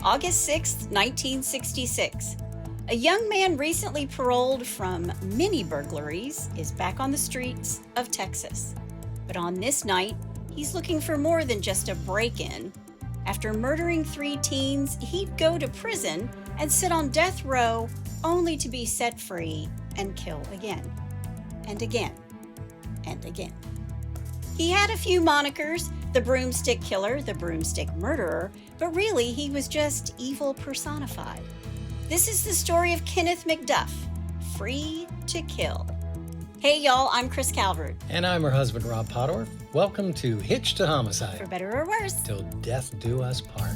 August 6th, 1966. A young man recently paroled from many burglaries is back on the streets of Texas. But on this night, he's looking for more than just a break-in. After murdering 3 teens, he'd go to prison and sit on death row only to be set free and kill again, and again, and again. He had a few monikers, the broomstick killer, the broomstick murderer, but really he was just evil personified. This is the story of Kenneth McDuff, free to kill. Hey y'all, I'm Kris Calvert. And I'm her husband, Rob Podorf. Welcome to Hitched to Homicide. For better or worse. Till death do us part.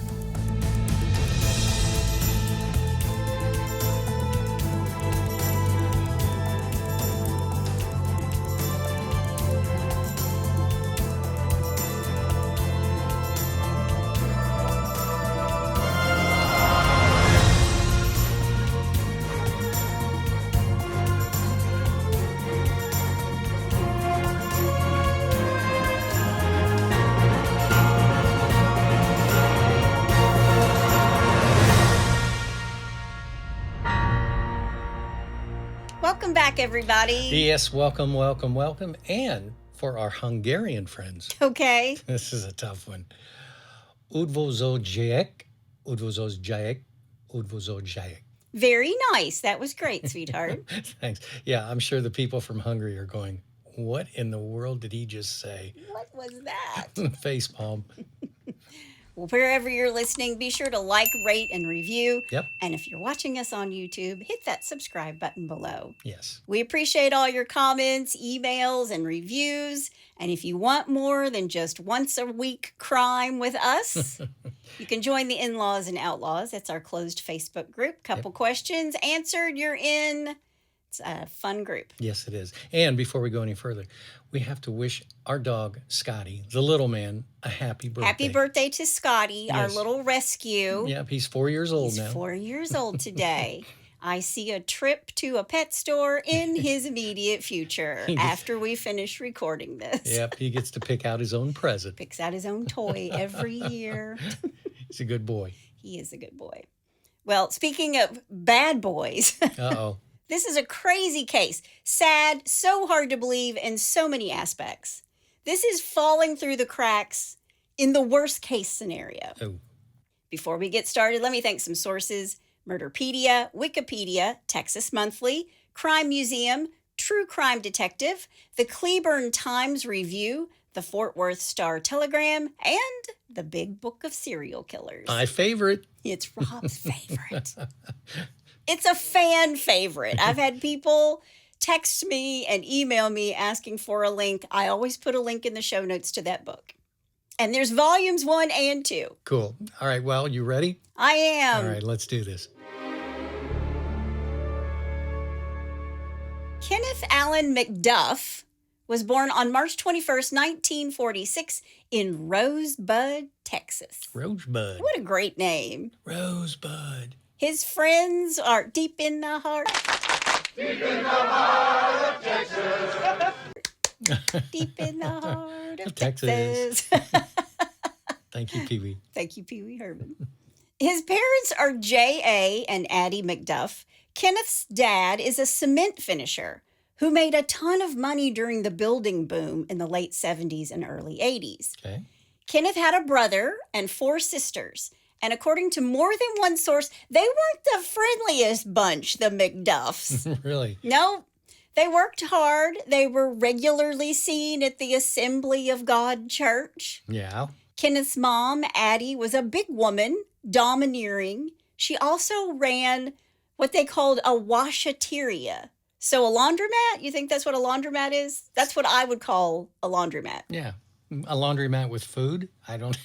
Welcome back, everybody. Yes, welcome. And for our Hungarian friends, Okay. this is a tough one. Udvozolják, udvozolják, udvozolják. Very nice. That was great, sweetheart. Thanks. Yeah, I'm sure the people from Hungary are going, what in the world did he just say? What was that? Facepalm. Well, wherever you're listening, be sure to like, rate, and review. Yep. And if you're watching us on YouTube, hit that subscribe button below. Yes. We appreciate all your comments, emails, and reviews. And if you want more than just once a week crime with us, you can join the In-Laws and Outlaws. That's our closed Facebook group. Couple questions answered, you're in. It's a fun group. Yes, it is. And before we go any further, we have to wish our dog, Scotty, the little man, a happy birthday. Happy birthday to Scotty, our Yes. little rescue. Yep, he's 4 years old He's now. 4 years old today. I see a trip to a pet store in his immediate future after we finish recording this. Yep, he gets to pick out his own present. Picks out his own toy every year. He's a good boy. He is a good boy. Well, speaking of bad boys, Uh-oh. this is a crazy case. Sad, so hard to believe in so many aspects. This is falling through the cracks in the worst case scenario. Oh. Before we get started, let me thank some sources. Murderpedia, Wikipedia, Texas Monthly, Crime Museum, True Crime Detective, the Cleburne Times Review, the Fort Worth Star-Telegram, and the Big Book of Serial Killers. My favorite. It's Rob's favorite. It's a fan favorite. I've had people text me and email me asking for a link. I always put a link in the show notes to that book. And there's volumes 1 and 2. Cool. All right, well, you ready? I am. All right, let's do this. Kenneth Allen McDuff was born on March 21st, 1946 in Rosebud, Texas. Rosebud. What a great name. Rosebud. His friends are deep in the heart. Deep in the heart of Texas. Deep in the heart of Texas. Texas. Thank you, Pee-wee. Thank you, Pee Wee Herman. His parents are J.A. and Addie McDuff. Kenneth's dad is a cement finisher who made a ton of money during the building boom in the late 70s and early 80s. Okay. Kenneth had a brother and 4 sisters. And according to more than one source, they weren't the friendliest bunch, the McDuffs. Really? No, they worked hard. They were regularly seen at the Assembly of God Church. Yeah. Kenneth's mom, Addie, was a big woman, domineering. She also ran what they called a washateria. So a laundromat? You think that's what a laundromat is? That's what I would call a laundromat. Yeah. A laundromat with food? I don't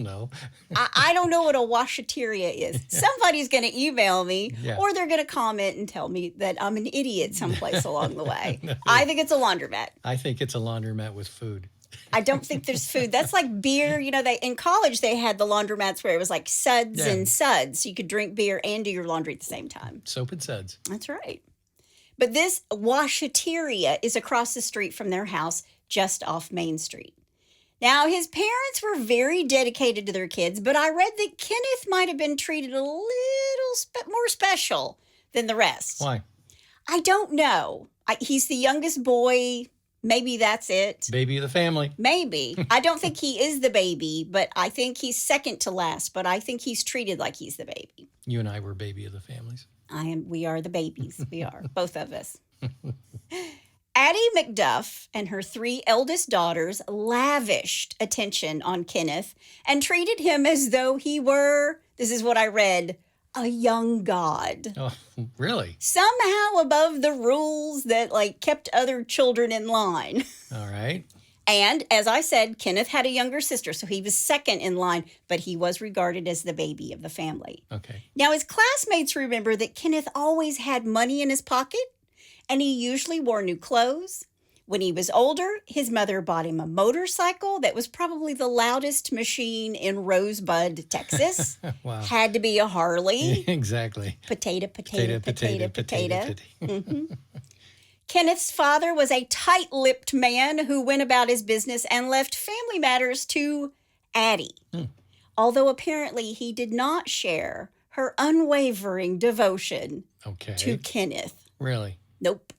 know. I don't know what a washateria is. Somebody's going to email me Yeah. or they're going to comment and tell me that I'm an idiot someplace along the way. I think it's a laundromat. I think it's a laundromat with food. I don't think there's food. That's like beer. You know, they in college, they had the laundromats where it was like suds Yeah. and suds. So you could drink beer and do your laundry at the same time. Soap and suds. That's right. But this washateria is across the street from their house, just off Main Street. Now, his parents were very dedicated to their kids, but I read that Kenneth might have been treated a little more special than the rest. Why? I don't know. He's the youngest boy. Maybe that's it. Baby of the family. Maybe. I don't think he is the baby, but I think he's second to last. But I think he's treated like he's the baby. You and I were baby of the families. We are the babies. We are, both of us. Addie McDuff and her 3 eldest daughters lavished attention on Kenneth and treated him as though he were, this is what I read, a young god. Oh, really? Somehow above the rules that kept other children in line. All right. And as I said, Kenneth had a younger sister, so he was second in line, but he was regarded as the baby of the family. Okay. Now, his classmates remember that Kenneth always had money in his pocket, and he usually wore new clothes. When he was older, his mother bought him a motorcycle that was probably the loudest machine in Rosebud, Texas. Wow. Had to be a Harley. Exactly. Potato. Potato. Mm-hmm. Kenneth's father was a tight-lipped man who went about his business and left family matters to Addie. Although apparently he did not share her unwavering devotion to Kenneth. Really? Nope.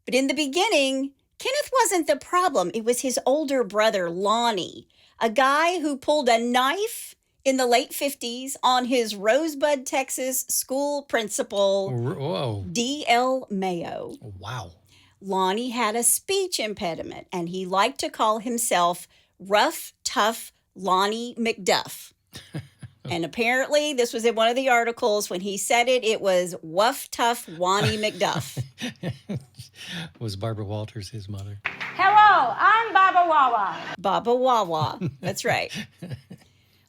But in the beginning, Kenneth wasn't the problem. It was his older brother, Lonnie, a guy who pulled a knife in the late 50s on his Rosebud, Texas school principal, Whoa. D.L. Mayo. Wow. Lonnie had a speech impediment, and he liked to call himself Rough, Tough Lonnie McDuff. And apparently, this was in one of the articles. When he said it, it was Wuff Tough Lonnie McDuff. Was Barbara Walters his mother? Hello, I'm Baba Wawa. Baba Wawa. That's right.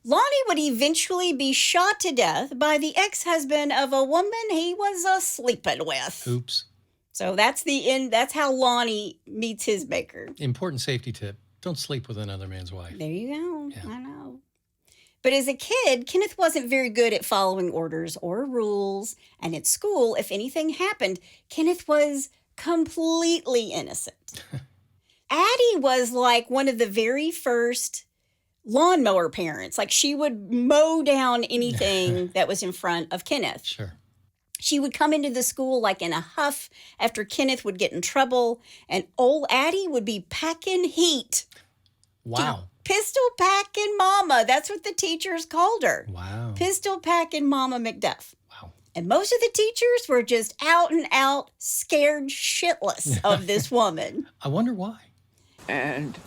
Lonnie would eventually be shot to death by the ex-husband of a woman he was sleeping with. Oops. So that's the end. That's how Lonnie meets his maker. Important safety tip. Don't sleep with another man's wife. There you go. Yeah. I know. But as a kid, Kenneth wasn't very good at following orders or rules. And at school, if anything happened, Kenneth was completely innocent. Addie was like one of the very first lawnmower parents. Like, she would mow down anything that was in front of Kenneth. Sure. She would come into the school like in a huff after Kenneth would get in trouble, and old Addie would be packing heat. Wow. Pistol packing mama. That's what the teachers called her. Wow. Pistol packing Mama McDuff. Wow. And most of the teachers were just out and out scared shitless of this woman. I wonder why. And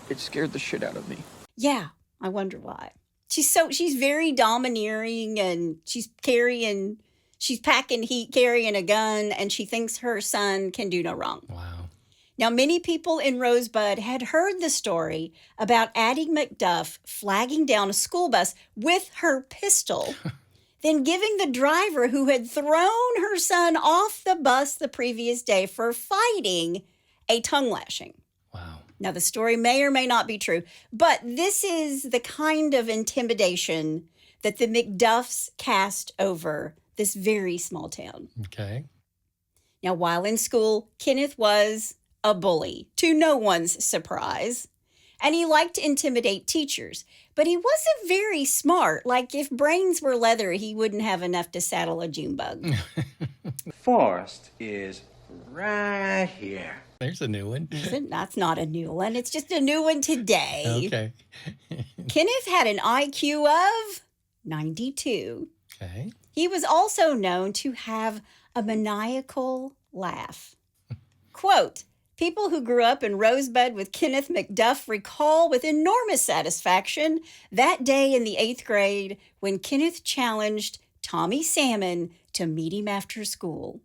it scared the shit out of me. Yeah, I wonder why. She's very domineering, and she's packing heat, carrying a gun, and she thinks her son can do no wrong. Wow. Now, many people in Rosebud had heard the story about Addie McDuff flagging down a school bus with her pistol, then giving the driver who had thrown her son off the bus the previous day for fighting a tongue lashing. Wow. Now, the story may or may not be true, but this is the kind of intimidation that the McDuffs cast over this very small town. Okay. Now, while in school, Kenneth was a bully, to no one's surprise, and he liked to intimidate teachers, but he wasn't very smart. Like, if brains were leather, he wouldn't have enough to saddle a June bug. Forest is right here. There's a new one. That's not a new one. It's just a new one today. Okay. Kenneth had an IQ of 92. Okay. He was also known to have a maniacal laugh. Quote, people who grew up in Rosebud with Kenneth McDuff recall with enormous satisfaction that day in the 8th grade when Kenneth challenged Tommy Salmon to meet him after school.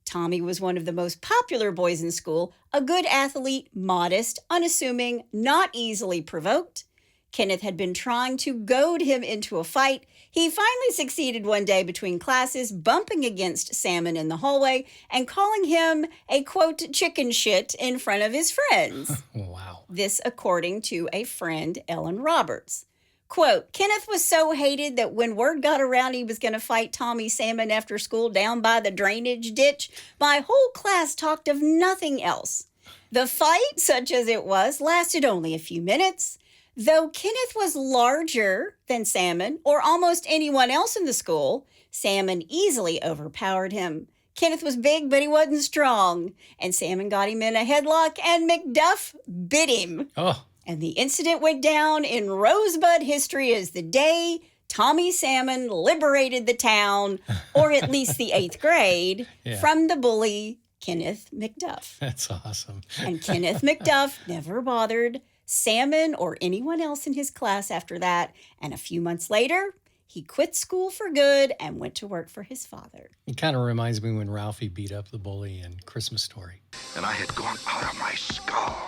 Tommy was one of the most popular boys in school, a good athlete, modest, unassuming, not easily provoked. Kenneth had been trying to goad him into a fight. He finally succeeded one day between classes, bumping against Salmon in the hallway and calling him a, quote, chicken shit in front of his friends. Wow. This according to a friend, Ellen Roberts. Quote, Kenneth was so hated that when word got around he was going to fight Tommy Salmon after school down by the drainage ditch, my whole class talked of nothing else. The fight, such as it was, lasted only a few minutes. Though Kenneth was larger than Salmon or almost anyone else in the school, Salmon easily overpowered him. Kenneth was big, but he wasn't strong. And Salmon got him in a headlock, and McDuff bit him. Oh, And the incident went down in Rosebud history as the day Tommy Salmon liberated the town, or at least the 8th grade, from the bully Kenneth McDuff. that's awesome. And Kenneth McDuff never bothered Salmon or anyone else in his class after that. And a few months later, he quit school for good and went to work for his father. It kind of reminds me when Ralphie beat up the bully in Christmas Story. And I had gone out of my skull.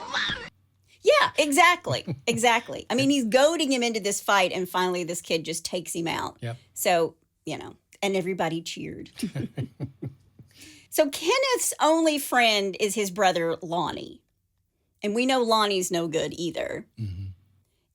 Yeah, exactly. Exactly. I mean, he's goading him into this fight, and finally this kid just takes him out. Yep. So, and everybody cheered. So Kenneth's only friend is his brother, Lonnie. And we know Lonnie's no good either. Mm-hmm.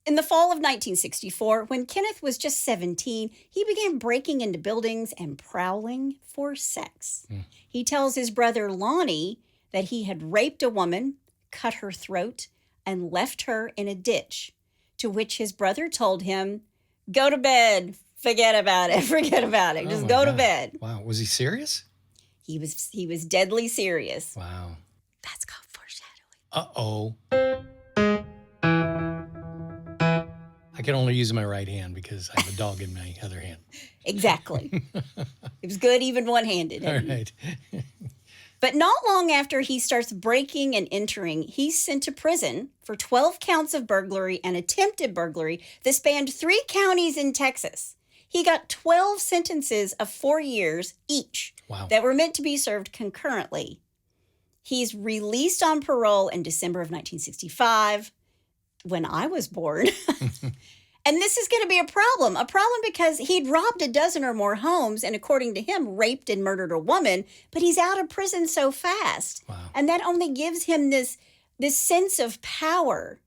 In the fall of 1964, when Kenneth was just 17, he began breaking into buildings and prowling for sex. He tells his brother Lonnie that he had raped a woman, cut her throat, and left her in a ditch, to which his brother told him, "Go to bed. Forget about it. Forget about it. Just go to bed." Wow. Was he serious? He was deadly serious. Wow. That's called foreshadowing. Uh-oh. I can only use my right hand because I have a dog in my other hand. Exactly. It was good even one-handed. All right. But not long after he starts breaking and entering, he's sent to prison for 12 counts of burglary and attempted burglary that spanned 3 counties in Texas. He got 12 sentences of 4 years each that were meant to be served concurrently. He's released on parole in December of 1965, when I was born. And this is going to be a problem because he'd robbed a dozen or more homes and, according to him, raped and murdered a woman, but he's out of prison so fast. Wow. And that only gives him this sense of power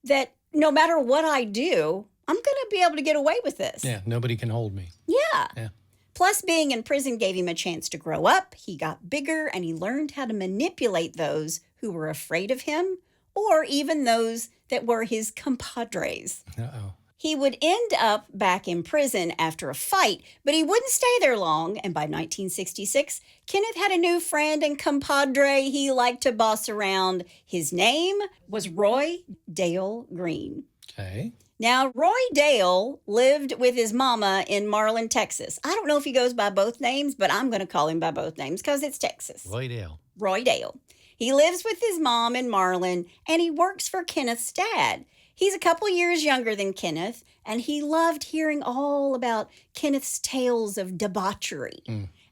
that no matter what I do, I'm going to be able to get away with this. Yeah, nobody can hold me. Yeah. Plus, being in prison gave him a chance to grow up. He got bigger, and he learned how to manipulate those who were afraid of him, or even those that were his compadres. Uh-oh. He would end up back in prison after a fight, but he wouldn't stay there long. And by 1966, Kenneth had a new friend and compadre he liked to boss around. His name was Roy Dale Green. Okay. Now, Roy Dale lived with his mama in Marlin, Texas. I don't know if he goes by both names, but I'm going to call him by both names because it's Texas. Roy Dale. Roy Dale. He lives with his mom in Marlin, and he works for Kenneth's dad. He's a couple years younger than Kenneth, and he loved hearing all about Kenneth's tales of debauchery.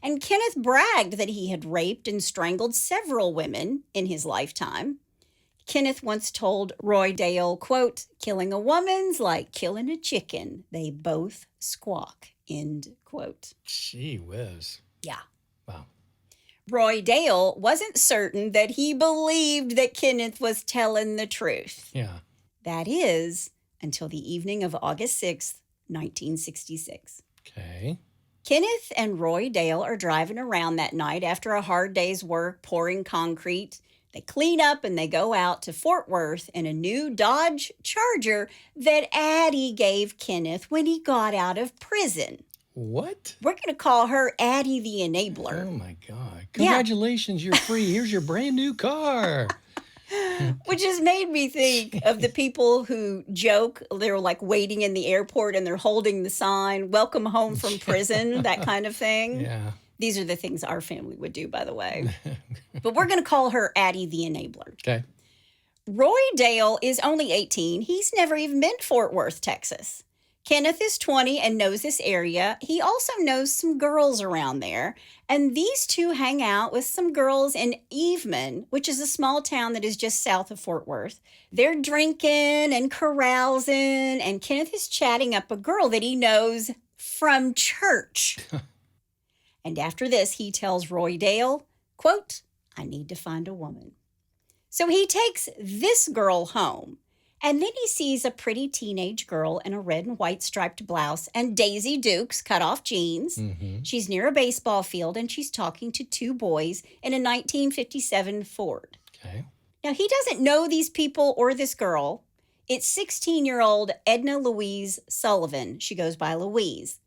And Kenneth bragged that he had raped and strangled several women in his lifetime. Kenneth once told Roy Dale, quote, "Killing a woman's like killing a chicken. They both squawk," end quote. Gee whiz. Yeah. Wow. Roy Dale wasn't certain that he believed that Kenneth was telling the truth. Yeah. That is, until the evening of August 6th, 1966. Okay. Kenneth and Roy Dale are driving around that night after a hard day's work pouring concrete. They clean up and they go out to Fort Worth in a new Dodge Charger that Addie gave Kenneth when he got out of prison. What? We're going to call her Addie the Enabler. Oh, my God. Congratulations, you're free. Here's your brand new car. Which has made me think of the people who joke. They're like waiting in the airport and they're holding the sign, "Welcome home from prison," that kind of thing. Yeah. These are the things our family would do, by the way. But we're going to call her Addie the Enabler. Okay. Roy Dale is only 18. He's never even been to Fort Worth, Texas. Kenneth is 20 and knows this area. He also knows some girls around there. And these two hang out with some girls in Eveman, which is a small town that is just south of Fort Worth. They're drinking and carousing, and Kenneth is chatting up a girl that he knows from church. And after this, he tells Roy Dale, quote, "I need to find a woman." So he takes this girl home. And then he sees a pretty teenage girl in a red and white striped blouse and Daisy Dukes cut-off jeans. She's near a baseball field, and she's talking to 2 boys in a 1957 Ford. Okay. Now, he doesn't know these people or this girl. It's 16-year-old Edna Louise Sullivan. She goes by Louise.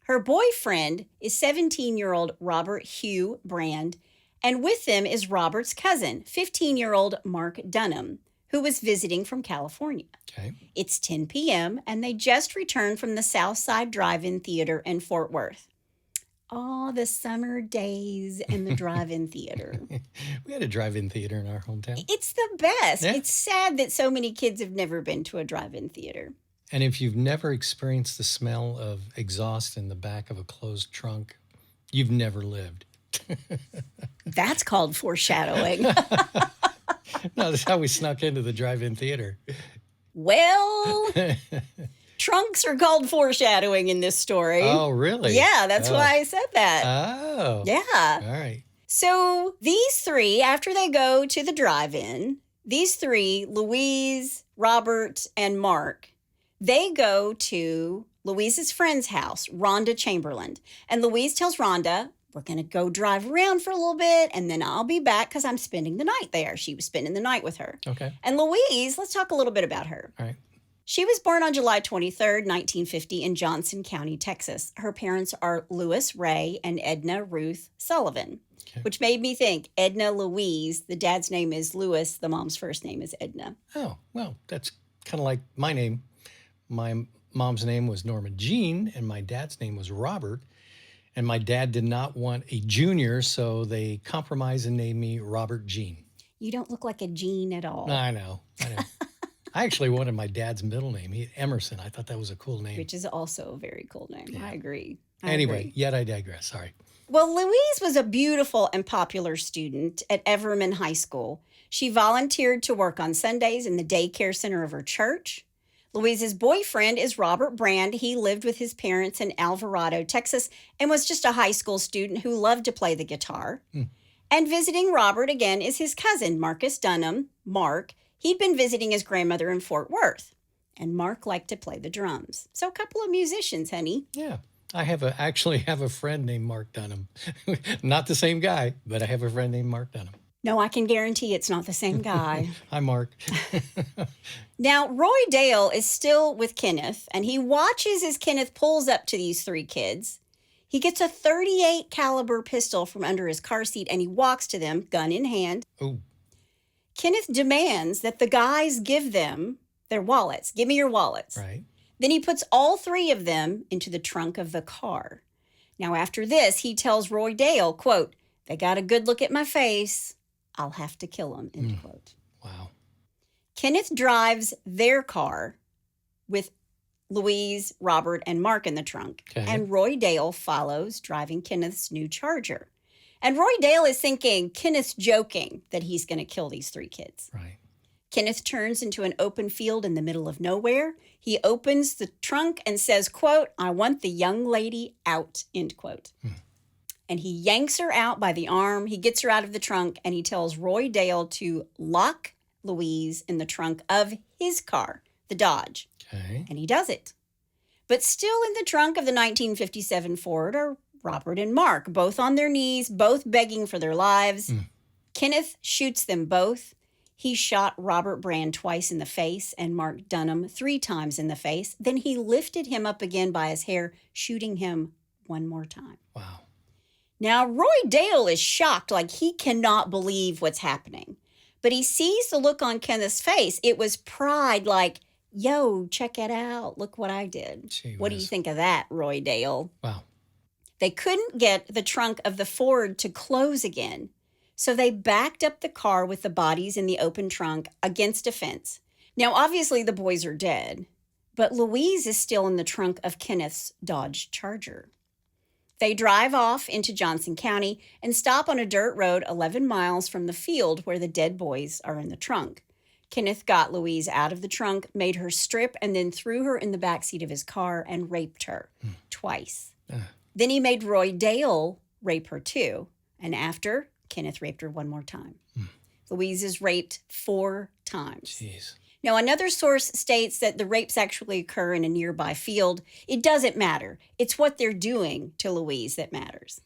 Her boyfriend is 17-year-old Robert Hugh Brand, and with them is Robert's cousin, 15-year-old Mark Dunham, who was visiting from California. Okay. It's 10 p.m., and they just returned from the Southside Drive-In Theater in Fort Worth. Oh, the summer days and the drive-in theater. We had a drive-in theater in our hometown. It's the best. Yeah. It's sad that so many kids have never been to a drive-in theater. And if you've never experienced the smell of exhaust in the back of a closed trunk, you've never lived. That's called foreshadowing. No, that's how we snuck into the drive-in theater. Well, trunks are called foreshadowing in this story. Oh, really? Yeah, that's why I said that. Oh. Yeah. All right. So these three, after they go to the drive-in, these three, Louise, Robert, and Mark, they go to Louise's friend's house, Rhonda Chamberlain. And Louise tells Rhonda, we're going to go drive around for a little bit, and then I'll be back because I'm spending the night there. She was spending the night with her. Okay. And Louise, let's talk a little bit about her. All right. She was born on July 23rd, 1950 in Johnson County, Texas. Her parents are Louis Ray and Edna Ruth Sullivan, Okay. which made me think Edna Louise, the dad's name is Louis, the mom's first name is Edna. Oh, well, that's kind of like my name. My mom's name was Norma Jean, and my dad's name was Robert. And my dad did not want a junior, so they compromised and named me Robert Jean. You don't look like a Jean at all. I know. I actually wanted my dad's middle name, Emerson. I thought that was a cool name. Which is also a very cool name. Yeah. I agree. Anyway, yet I digress. Sorry. Well, Louise was a beautiful and popular student at Everman High School. She volunteered to work on Sundays in the daycare center of her church. Louise's boyfriend is Robert Brand. He lived with his parents in Alvarado, Texas, and was just a high school student who loved to play the guitar. And visiting Robert again is his cousin, Marcus Dunham, Mark. He'd been visiting his grandmother in Fort Worth, and Mark liked to play the drums. So a couple of musicians, honey. Yeah. I actually have a friend named Mark Dunham. Not the same guy, but I have a friend named Mark Dunham. No, I can guarantee it's not the same guy. Hi, Mark. Now, Roy Dale is still with Kenneth, and he watches as Kenneth pulls up to these three kids. He gets a .38 caliber pistol from under his car seat, and he walks to them, gun in hand. Oh, Kenneth demands that the guys give them their wallets. Give me your wallets. right. Then he puts all three of them into the trunk of the car. Now, after this, he tells Roy Dale, quote, "They got a good look at my face. I'll have to kill them," end quote. Wow. Kenneth drives their car with Louise, Robert, and Mark in the trunk. Okay. And Roy Dale follows, driving Kenneth's new Charger. And Roy Dale is thinking Kenneth's joking that he's going to kill these three kids. Right. Kenneth turns into an open field in the middle of nowhere. He opens the trunk and says, quote, "I want the young lady out," end quote. And he yanks her out by the arm. He gets her out of the trunk, and he tells Roy Dale to lock Louise in the trunk of his car, the Dodge. Okay. And he does it. But still in the trunk of the 1957 Ford are Robert and Mark, both on their knees, both begging for their lives. Kenneth shoots them both. He shot Robert Brand twice in the face and Mark Dunham 3 times in the face. Then he lifted him up again by his hair, shooting him one more time. Wow. Now, Roy Dale is shocked, like he cannot believe what's happening. But he sees the look on Kenneth's face. It was pride, like, yo, check it out. Look what I did. Gee What do you whiz. think of that, Roy Dale? Wow. They couldn't get the trunk of the Ford to close again. So they backed up the car with the bodies in the open trunk against a fence. Now, obviously, the boys are dead, but Louise is still in the trunk of Kenneth's Dodge Charger. They drive off into Johnson County and stop on a dirt road 11 miles from the field where the dead boys are in the trunk. Kenneth got Louise out of the trunk, made her strip, and then threw her in the backseat of his car and raped her twice. Then he made Roy Dale rape her too. And after, Kenneth raped her one more time. Louise is raped 4 times. Jeez. Now, another source states that the rapes actually occur in a nearby field. It doesn't matter. It's what they're doing to Louise that matters.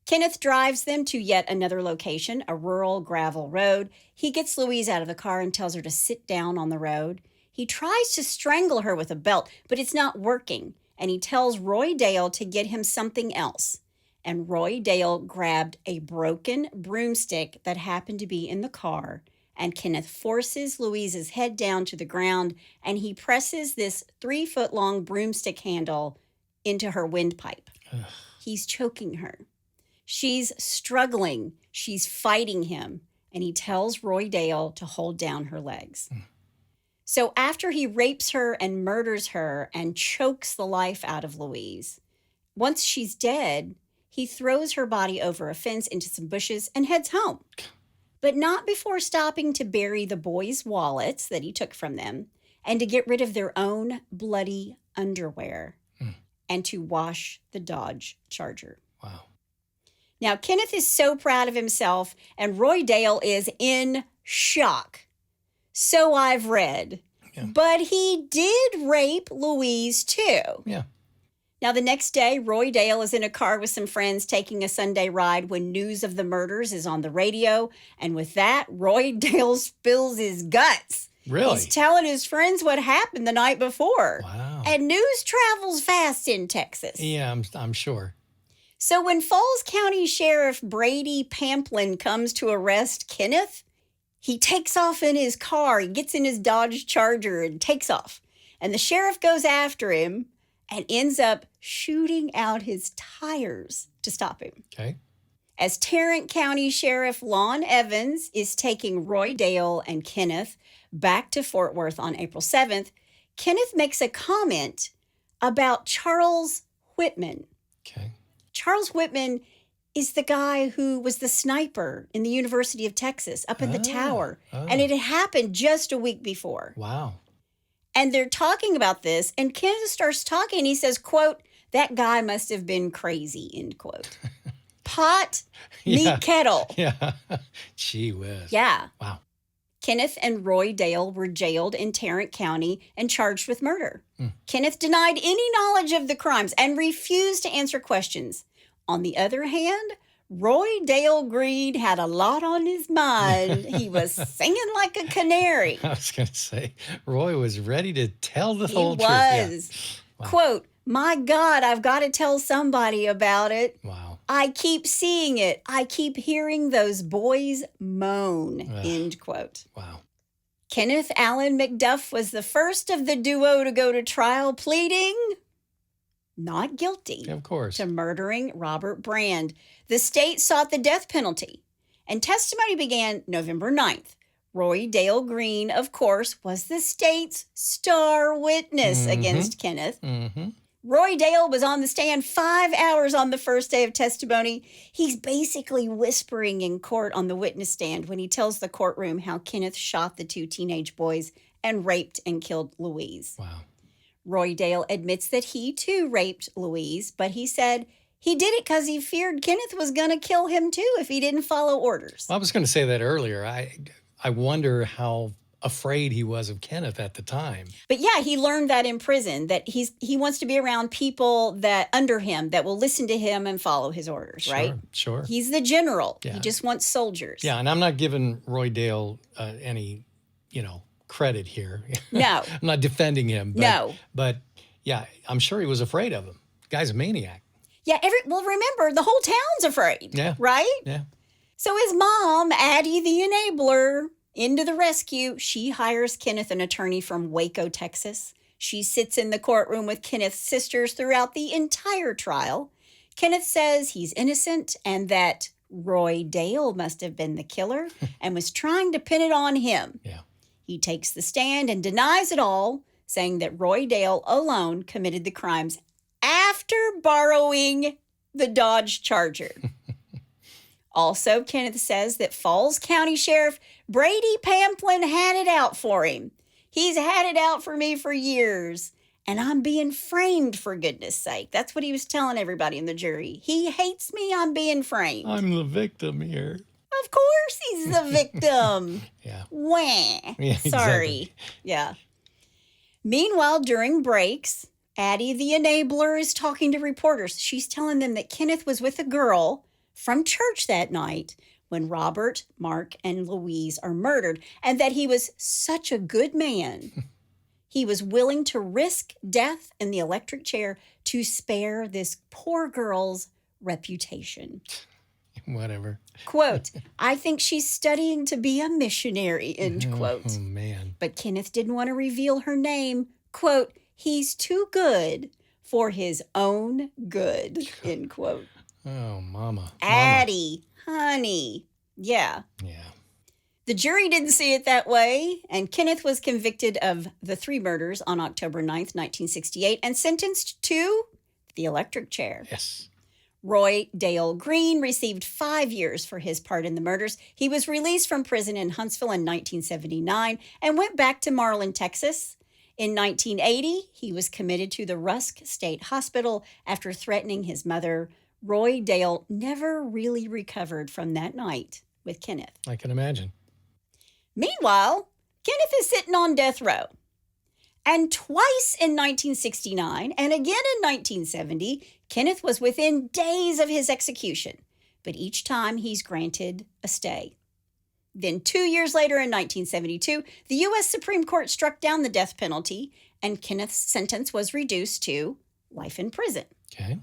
Kenneth drives them to yet another location, a rural gravel road. He gets Louise out of the car and tells her to sit down on the road. He tries to strangle her with a belt, but it's not working, and he tells Roy Dale to get him something else. And Roy Dale grabbed a broken broomstick that happened to be in the car, and Kenneth forces Louise's head down to the ground, and he presses this 3-foot-long broomstick handle into her windpipe. He's choking her. She's struggling. She's fighting him, and he tells Roy Dale to hold down her legs. So after he rapes her and murders her and chokes the life out of Louise, once she's dead, he throws her body over a fence into some bushes and heads home. But not before stopping to bury the boys' wallets that he took from them and to get rid of their own bloody underwear and to wash the Dodge Charger. Wow. Now, Kenneth is so proud of himself, and Roy Dale is in shock. So I've read. Yeah. But he did rape Louise, too. Yeah. Now, the next day, Roy Dale is in a car with some friends taking a Sunday ride when news of the murders is on the radio. And with that, Roy Dale spills his guts. Really? He's telling his friends what happened the night before. Wow. And news travels fast in Texas. Yeah, I'm sure. So when Falls County Sheriff Brady Pamplin comes to arrest Kenneth, he takes off in his car. He gets in his Dodge Charger and takes off. And the sheriff goes after him and ends up shooting out his tires to stop him. Okay. As Tarrant County Sheriff Lon Evans is taking Roy Dale and Kenneth back to Fort Worth on April 7th, Kenneth makes a comment about Charles Whitman. Okay. Charles Whitman is the guy who was the sniper in the University of Texas up in the tower. And it had happened just a week before. Wow. And they're talking about this, and Kenneth starts talking, and he says, quote, "That guy must have been crazy," end quote. Pot, meat kettle. Yeah. Gee whiz. Yeah. Wow. Kenneth and Roy Dale were jailed in Tarrant County and charged with murder. Kenneth denied any knowledge of the crimes and refused to answer questions. On the other hand, Roy Dale Green had a lot on his mind. He was singing like a canary. I was going to say, Roy was ready to tell the whole He truth. was. Yeah. Wow. Quote, "My God, I've got to tell somebody about it. Wow. I keep seeing it. I keep hearing those boys moan," end quote. Wow. Kenneth Allen McDuff was the first of the duo to go to trial, pleading not guilty Of course. to murdering Robert Brand. The state sought the death penalty, and testimony began November 9th. Roy Dale Green, of course, was the state's star witness against Kenneth. Mm-hmm. Roy Dale was on the stand 5 hours on the first day of testimony. He's basically whispering in court on the witness stand when he tells the courtroom how Kenneth shot the 2 teenage boys and raped and killed Louise. Wow. Roy Dale admits that he too raped Louise, but he said he did it because he feared Kenneth was going to kill him too if he didn't follow orders. Well, I was going to say that earlier. I wonder how afraid he was of Kenneth at the time. But yeah, he learned that in prison, that he wants to be around people that under him that will listen to him and follow his orders, right? Sure. He's the general. Yeah. He just wants soldiers. Yeah, and I'm not giving Roy Dale any, credit here. No. I'm not defending him. But, No. But yeah, I'm sure he was afraid of him. Guy's a maniac. Yeah, well, remember, the whole town's afraid, Yeah. right? Yeah. So his mom, Addie the enabler, into the rescue, she hires Kenneth an attorney from Waco, Texas. She sits in the courtroom with Kenneth's sisters throughout the entire trial. Kenneth says he's innocent and that Roy Dale must have been the killer and was trying to pin it on him. Yeah. He takes the stand and denies it all, saying that Roy Dale alone committed the crimes after borrowing the Dodge Charger. Also, Kenneth says that Falls County Sheriff Brady Pamplin had it out for him. He's had it out for me for years, and I'm being framed, for goodness sake. That's what he was telling everybody in the jury. He hates me, I'm being framed. I'm the victim here. Of course he's the victim. Yeah. Wah. Yeah, Sorry. exactly. Yeah. Meanwhile, during breaks, Addie the enabler is talking to reporters. She's telling them that Kenneth was with a girl from church that night when Robert, Mark, and Louise are murdered, and that he was such a good man, he was willing to risk death in the electric chair to spare this poor girl's reputation. Whatever. Quote, I think she's studying to be a missionary, end quote. Oh, man. But Kenneth didn't want to reveal her name. Quote, he's too good for his own good, end quote. Oh, mama. Addie, honey. Yeah. Yeah. The jury didn't see it that way, and Kenneth was convicted of the 3 murders on October 9th, 1968, and sentenced to the electric chair. Yes. Roy Dale Green received 5 years for his part in the murders. He was released from prison in Huntsville in 1979 and went back to Marlin, Texas. In 1980, he was committed to the Rusk State Hospital after threatening his mother. Roy Dale never really recovered from that night with Kenneth. I can imagine. Meanwhile, Kenneth is sitting on death row. And twice in 1969 and again in 1970, Kenneth was within days of his execution, but each time he's granted a stay. Then 2 years later in 1972, the U.S. Supreme Court struck down the death penalty, and Kenneth's sentence was reduced to life in prison. Okay.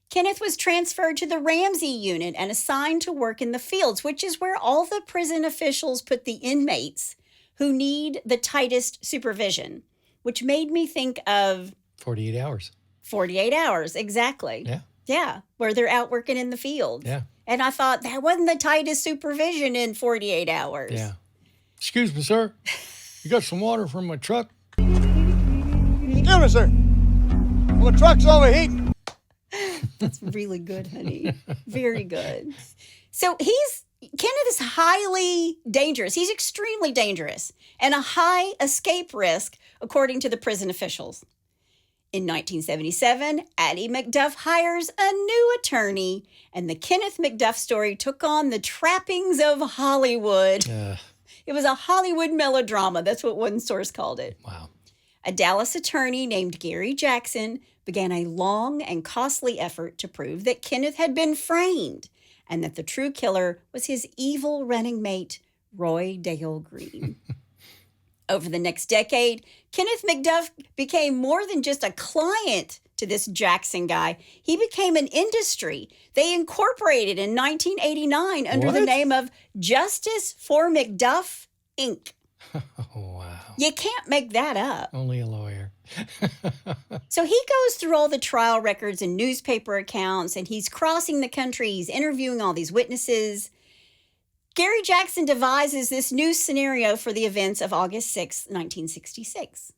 Kenneth was transferred to the Ramsey unit and assigned to work in the fields, which is where all the prison officials put the inmates who need the tightest supervision, which made me think of 48 hours. 48 hours, exactly. Yeah. Yeah, where they're out working in the fields. Yeah. And I thought that wasn't the tightest supervision in 48 hours. Yeah. Excuse me, sir. You got some water from my truck? Excuse me, sir. Well, the truck's overheating. That's really good, honey. Very good. So Kenneth is highly dangerous. He's extremely dangerous and a high escape risk, according to the prison officials. In 1977, Addie McDuff hires a new attorney, and the Kenneth McDuff story took on the trappings of Hollywood. It was a Hollywood melodrama. That's what one source called it. Wow. A Dallas attorney named Gary Jackson began a long and costly effort to prove that Kenneth had been framed and that the true killer was his evil running mate, Roy Dale Green. Over the next decade, Kenneth McDuff became more than just a client to this Jackson guy. He became an industry. They incorporated in 1989 under the name of Justice for McDuff, Inc. Oh, wow. You can't make that up. Only a lawyer. So he goes through all the trial records and newspaper accounts, and he's crossing the country. He's interviewing all these witnesses. Gary Jackson devises this new scenario for the events of August 6, 1966.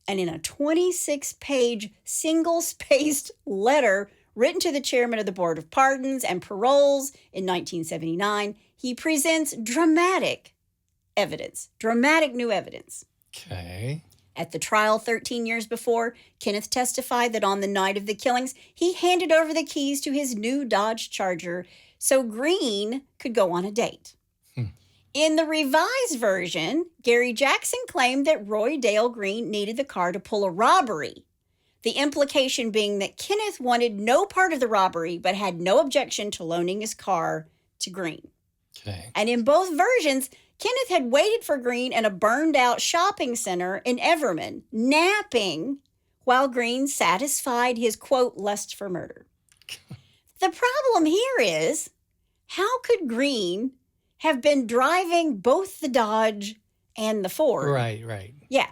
And in a 26-page, single-spaced letter written to the chairman of the Board of Pardons and Paroles in 1979, he presents dramatic new evidence. Okay. At the trial 13 years before, Kenneth testified that on the night of the killings, he handed over the keys to his new Dodge Charger so Green could go on a date. In the revised version, Gary Jackson claimed that Roy Dale Green needed the car to pull a robbery, the implication being that Kenneth wanted no part of the robbery but had no objection to loaning his car to Green. Okay. And in both versions, Kenneth had waited for Green in a burned-out shopping center in Everman, napping while Green satisfied his, quote, lust for murder. The problem here is, how could Green have been driving both the Dodge and the Ford? Right. Yeah.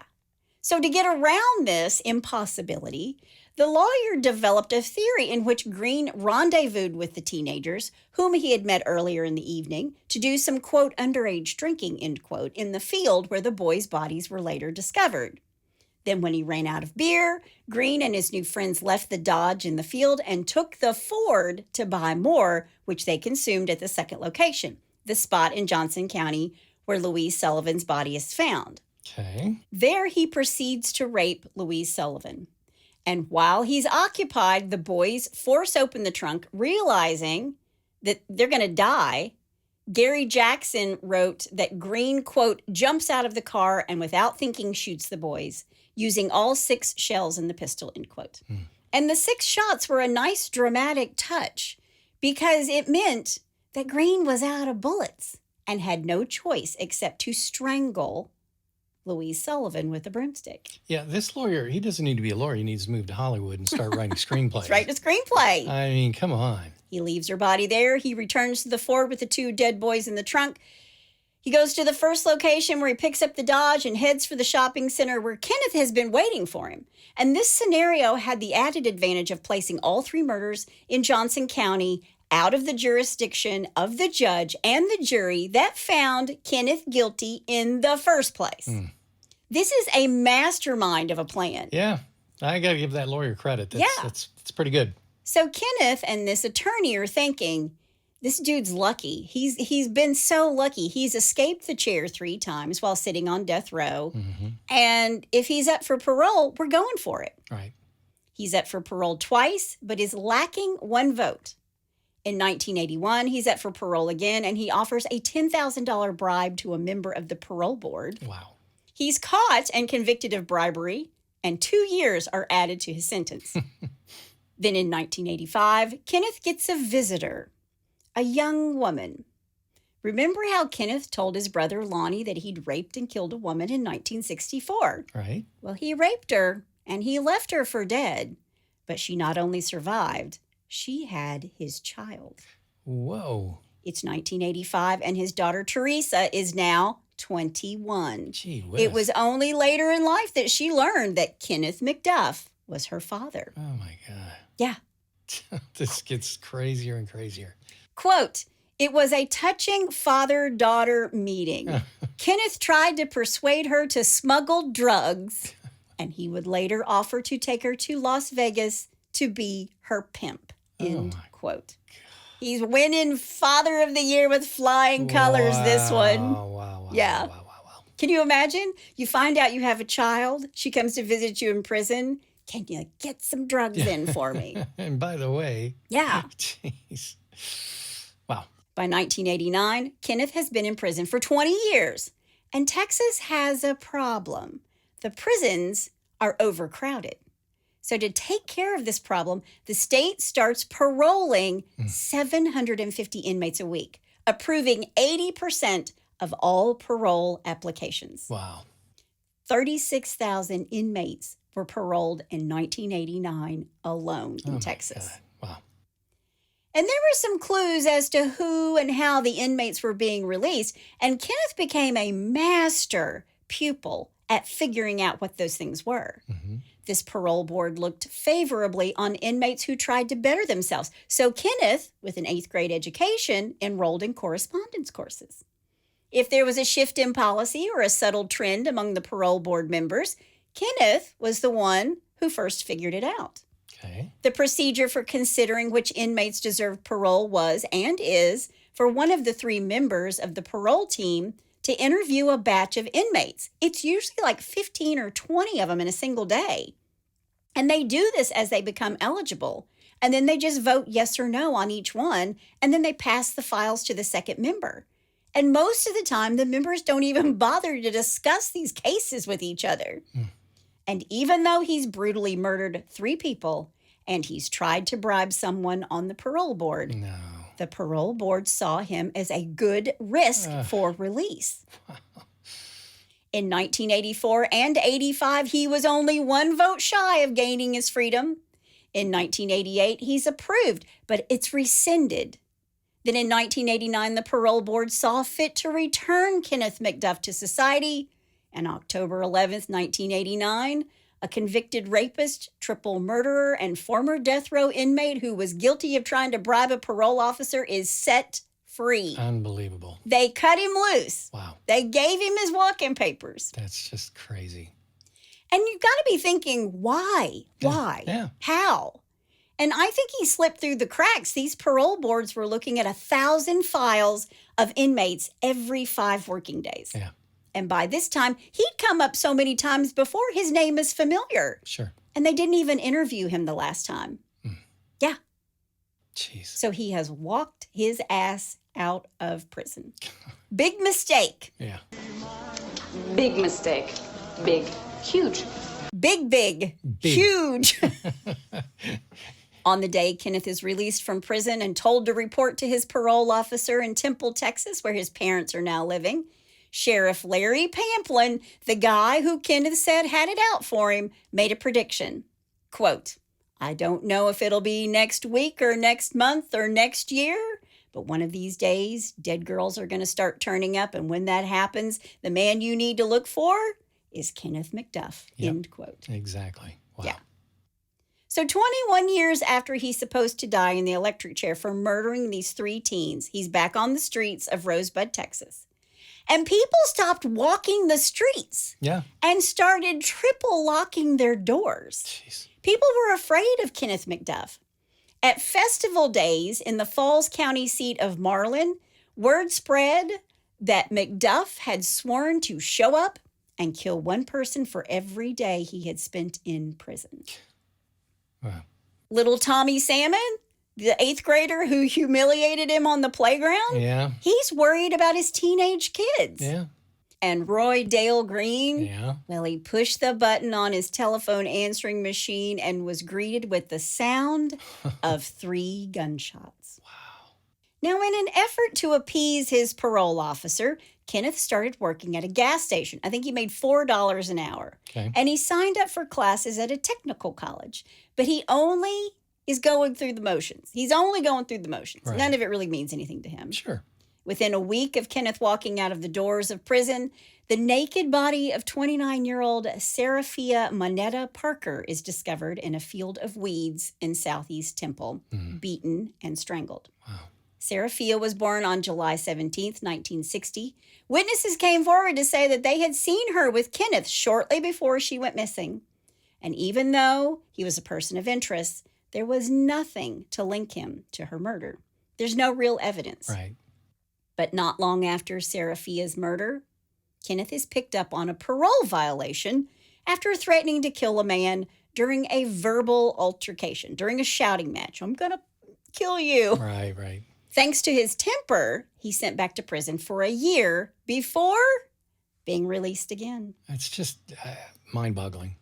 So to get around this impossibility, the lawyer developed a theory in which Green rendezvoused with the teenagers, whom he had met earlier in the evening, to do some, quote, underage drinking, end quote, in the field where the boys' bodies were later discovered. Then when he ran out of beer, Green and his new friends left the Dodge in the field and took the Ford to buy more, which they consumed at the second location, the spot in Johnson County where Louise Sullivan's body is found. Okay. There he proceeds to rape Louise Sullivan. And while he's occupied, the boys force open the trunk, realizing that they're going to die. Gary Jackson wrote that Green, quote, jumps out of the car and without thinking shoots the boys, using all 6 shells in the pistol, end quote. And the 6 shots were a nice dramatic touch because it meant that Green was out of bullets and had no choice except to strangle Louise Sullivan with a broomstick. Yeah, this lawyer, he doesn't need to be a lawyer. He needs to move to Hollywood and start writing screenplays. Write a screenplay. I mean, come on. He leaves her body there. He returns to the Ford with the 2 dead boys in the trunk. He goes to the first location where he picks up the Dodge and heads for the shopping center where Kenneth has been waiting for him. And this scenario had the added advantage of placing all 3 murders in Johnson County out of the jurisdiction of the judge and the jury that found Kenneth guilty in the first place. This is a mastermind of a plan. Yeah, I got to give that lawyer credit. That's pretty good. So Kenneth and this attorney are thinking, this dude's lucky. He's been so lucky. He's escaped the chair 3 times while sitting on death row. And if he's up for parole, we're going for it. Right. He's up for parole twice, but is lacking 1 vote. In 1981, he's up for parole again, and he offers a $10,000 bribe to a member of the parole board. Wow. He's caught and convicted of bribery, and 2 years are added to his sentence. Then in 1985, Kenneth gets a visitor, a young woman. Remember how Kenneth told his brother Lonnie that he'd raped and killed a woman in 1964? Right. Well, he raped her, and he left her for dead. But she not only survived, she had his child. Whoa. It's 1985, and his daughter Teresa is now 21. Gee whiz. It was only later in life that she learned that Kenneth McDuff was her father. Oh, my God. Yeah. This gets crazier and crazier. Quote, it was a touching father-daughter meeting. Kenneth tried to persuade her to smuggle drugs, and he would later offer to take her to Las Vegas to be her pimp. End quote. He's winning Father of the Year with flying colors, this one. Wow. Yeah. Wow. Can you imagine? You find out you have a child. She comes to visit you in prison. Can you get some drugs in for me? And by the way. Yeah. Jeez. Wow. By 1989, Kenneth has been in prison for 20 years. And Texas has a problem. The prisons are overcrowded. So to take care of this problem, the state starts paroling 750 inmates a week, approving 80% of all parole applications. Wow. 36,000 inmates were paroled in 1989 alone in Texas. God. Wow. And there were some clues as to who and how the inmates were being released, and Kenneth became a master pupil at figuring out what those things were. This parole board looked favorably on inmates who tried to better themselves. So Kenneth, with an 8th grade education, enrolled in correspondence courses. If there was a shift in policy or a subtle trend among the parole board members, Kenneth was the one who first figured it out. Okay. The procedure for considering which inmates deserved parole was and is for one of the 3 members of the parole team to interview a batch of inmates. It's usually like 15 or 20 of them in a single day. And they do this as they become eligible. And then they just vote yes or no on each one. And then they pass the files to the second member. And most of the time, the members don't even bother to discuss these cases with each other. And even though he's brutally murdered 3 people and he's tried to bribe someone on the parole board, the parole board saw him as a good risk for release. In 1984 and 85, he was only 1 vote shy of gaining his freedom. In 1988, he's approved, but it's rescinded. Then in 1989, the parole board saw fit to return Kenneth McDuff to society. And October 11th, 1989, a convicted rapist, triple murderer, and former death row inmate who was guilty of trying to bribe a parole officer is set free. Unbelievable. They cut him loose. Wow. They gave him his walk-in papers. That's just crazy. And you've got to be thinking, why? Why? Yeah. How? And I think he slipped through the cracks. These parole boards were looking at 1,000 files of inmates every 5 working days. Yeah. And by this time, he'd come up so many times before, his name is familiar. Sure. And they didn't even interview him the last time. Yeah. Jeez. So he has walked his ass out of prison. Big mistake. Yeah. Big mistake. Big. Huge. Big. Huge. On the day Kenneth is released from prison and told to report to his parole officer in Temple, Texas, where his parents are now living, Sheriff Larry Pamplin, the guy who Kenneth said had it out for him, made a prediction. Quote, "I don't know if it'll be next week or next month or next year, but one of these days, dead girls are going to start turning up. And when that happens, the man you need to look for is Kenneth McDuff." Yep. End quote. Exactly. Wow. Yeah. So 21 years after he's supposed to die in the electric chair for murdering these 3 teens, he's back on the streets of Rosebud, Texas. And people stopped walking the streets Yeah. and started triple locking their doors. Jeez. People were afraid of Kenneth McDuff. At festival days in the Falls County seat of Marlin, word spread that McDuff had sworn to show up and kill one person for every day he had spent in prison. Wow. Little Tommy Salmon, the 8th grader who humiliated him on the playground, Yeah. he's worried about his teenage kids. Yeah. And Roy Dale Green, Yeah. well, he pushed the button on his telephone answering machine and was greeted with the sound of 3 gunshots. Wow. Now, in an effort to appease his parole officer, Kenneth started working at a gas station. I think he made $4 an hour. Okay. And he signed up for classes at a technical college. But he only is going through the motions. He's only going through the motions. Right. None of it really means anything to him. Sure. Within a week of Kenneth walking out of the doors of prison, the naked body of 29-year-old Seraphia Moneta Parker is discovered in a field of weeds in southeast Temple, beaten and strangled. Wow. Seraphia was born on July 17th, 1960. Witnesses came forward to say that they had seen her with Kenneth shortly before she went missing. And even though he was a person of interest, there was nothing to link him to her murder. There's no real evidence. Right. But not long after Seraphia's murder, Kenneth is picked up on a parole violation after threatening to kill a man during a verbal altercation, during a shouting match. "I'm going to kill you." Right. Right. Thanks to his temper, he's sent back to prison for a year before being released again. It's just mind-boggling.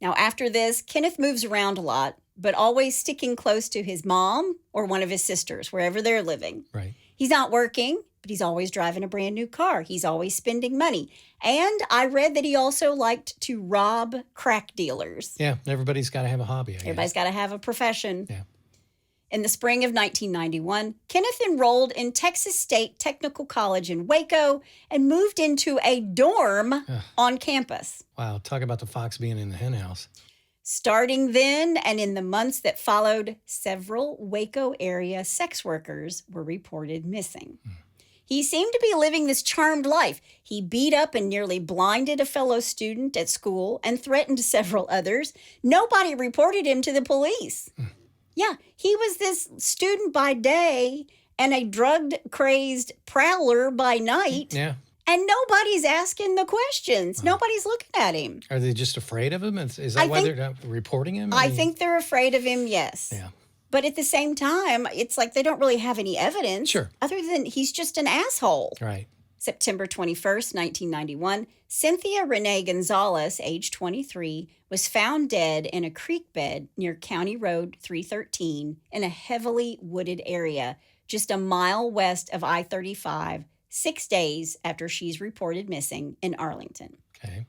Now, after this, Kenneth moves around a lot, but always sticking close to his mom or one of his sisters, wherever they're living. Right. He's not working, but he's always driving a brand new car. He's always spending money. And I read that he also liked to rob crack dealers. Yeah. Everybody's got to have a hobby. I guess. Everybody's got to have a profession. Yeah. In the spring of 1991, Kenneth enrolled in Texas State Technical College in Waco and moved into a dorm on campus. Wow. Talk about the fox being in the hen house. Starting then and in the months that followed, several Waco area sex workers were reported missing. He seemed to be living this charmed life. He beat up and nearly blinded a fellow student at school and threatened several others. Nobody reported him to the police. Yeah, he was this student by day and a drug-crazed prowler by night. Yeah. And nobody's asking the questions. Nobody's looking at him. Are they just afraid of him? Is that I why think- they're not reporting him? I mean, think they're afraid of him, yes. Yeah. But at the same time, it's like they don't really have any evidence. Sure. Other than he's just an asshole. Right. September 21st, 1991, Cynthia Renee Gonzalez, age 23, was found dead in a creek bed near County Road 313 in a heavily wooded area just a mile west of I-35, 6 days after she's reported missing in Arlington. Okay.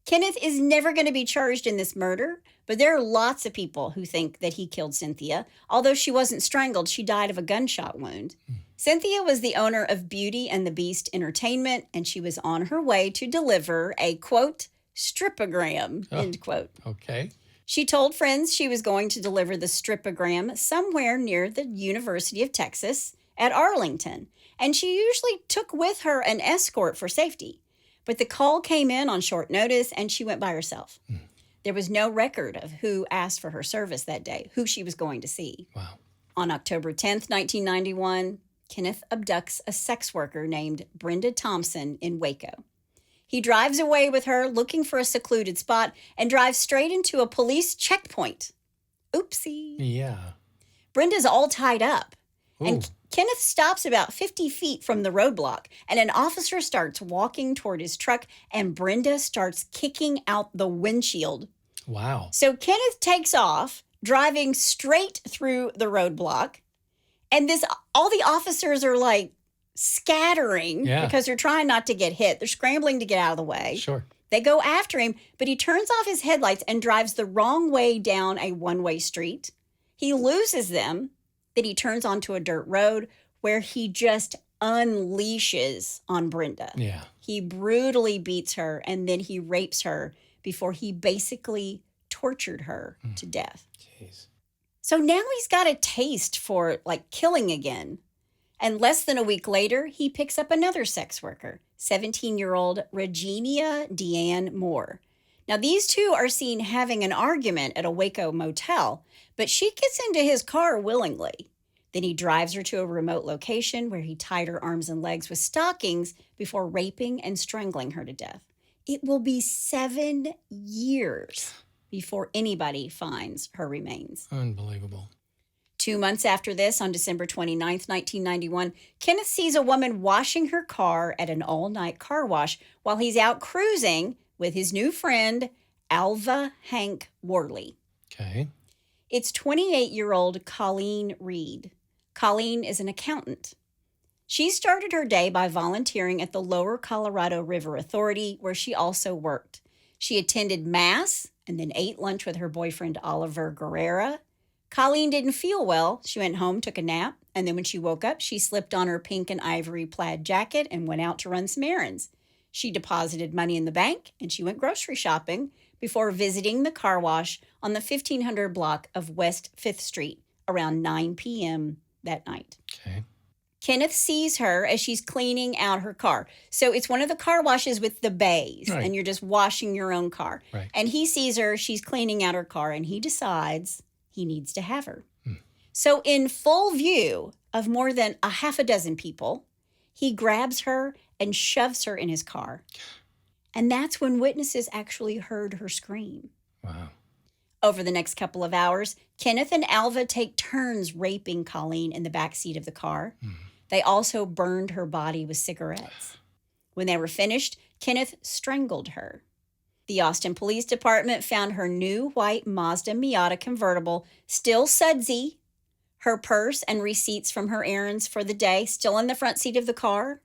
Kenneth is never going to be charged in this murder, but there are lots of people who think that he killed Cynthia. Although she wasn't strangled, she died of a gunshot wound. Cynthia was the owner of Beauty and the Beast Entertainment, and she was on her way to deliver a, quote, stripogram, end quote. Okay. She told friends she was going to deliver the stripogram somewhere near the University of Texas at Arlington, and she usually took with her an escort for safety. But the call came in on short notice, and she went by herself. There was no record of who asked for her service that day, who she was going to see. Wow. On October 10th, 1991, Kenneth abducts a sex worker named Brenda Thompson in Waco. He drives away with her, looking for a secluded spot, and drives straight into a police checkpoint. Oopsie. Yeah. Brenda's all tied up. Ooh. And Kenneth stops about 50 feet from the roadblock, and an officer starts walking toward his truck, and Brenda starts kicking out the windshield. Wow. So Kenneth takes off, driving straight through the roadblock. And all the officers are like scattering because they're trying not to get hit. They're scrambling to get out of the way. Sure. They go after him, but he turns off his headlights and drives the wrong way down a one-way street. He loses them. Then he turns onto a dirt road where he just unleashes on Brenda. Yeah. He brutally beats her, and then he rapes her before he basically tortured her to death. Jeez. So now he's got a taste for like killing again. And less than a week later, he picks up another sex worker, 17-year-old Regina Deanne Moore. Now, these two are seen having an argument at a Waco motel, but she gets into his car willingly. Then he drives her to a remote location where he tied her arms and legs with stockings before raping and strangling her to death. It will be 7 years before anybody finds her remains. Unbelievable. 2 months after this, on December 29th, 1991, Kenneth sees a woman washing her car at an all-night car wash while he's out cruising with his new friend, Alva Hank Worley. Okay. It's 28-year-old Colleen Reed. Colleen is an accountant. She started her day by volunteering at the Lower Colorado River Authority, where she also worked. She attended Mass and then ate lunch with her boyfriend, Oliver Guerrera. Colleen didn't feel well. She went home, took a nap, and then when she woke up, she slipped on her pink and ivory plaid jacket and went out to run some errands. She deposited money in the bank, and she went grocery shopping before visiting the car wash on the 1500 block of West 5th Street around 9 p.m. that night. Okay. Kenneth sees her as she's cleaning out her car. So it's one of the car washes with the bays, Right. and you're just washing your own car. Right. And he sees her, she's cleaning out her car, and he decides he needs to have her. So in full view of more than a half a dozen people, he grabs her and shoves her in his car. And that's when witnesses actually heard her scream. Wow. Over the next couple of hours, Kenneth and Alva take turns raping Colleen in the back seat of the car. They also burned her body with cigarettes. When they were finished, Kenneth strangled her. The Austin Police Department found her new white Mazda Miata convertible, still sudsy, her purse and receipts from her errands for the day still in the front seat of the car.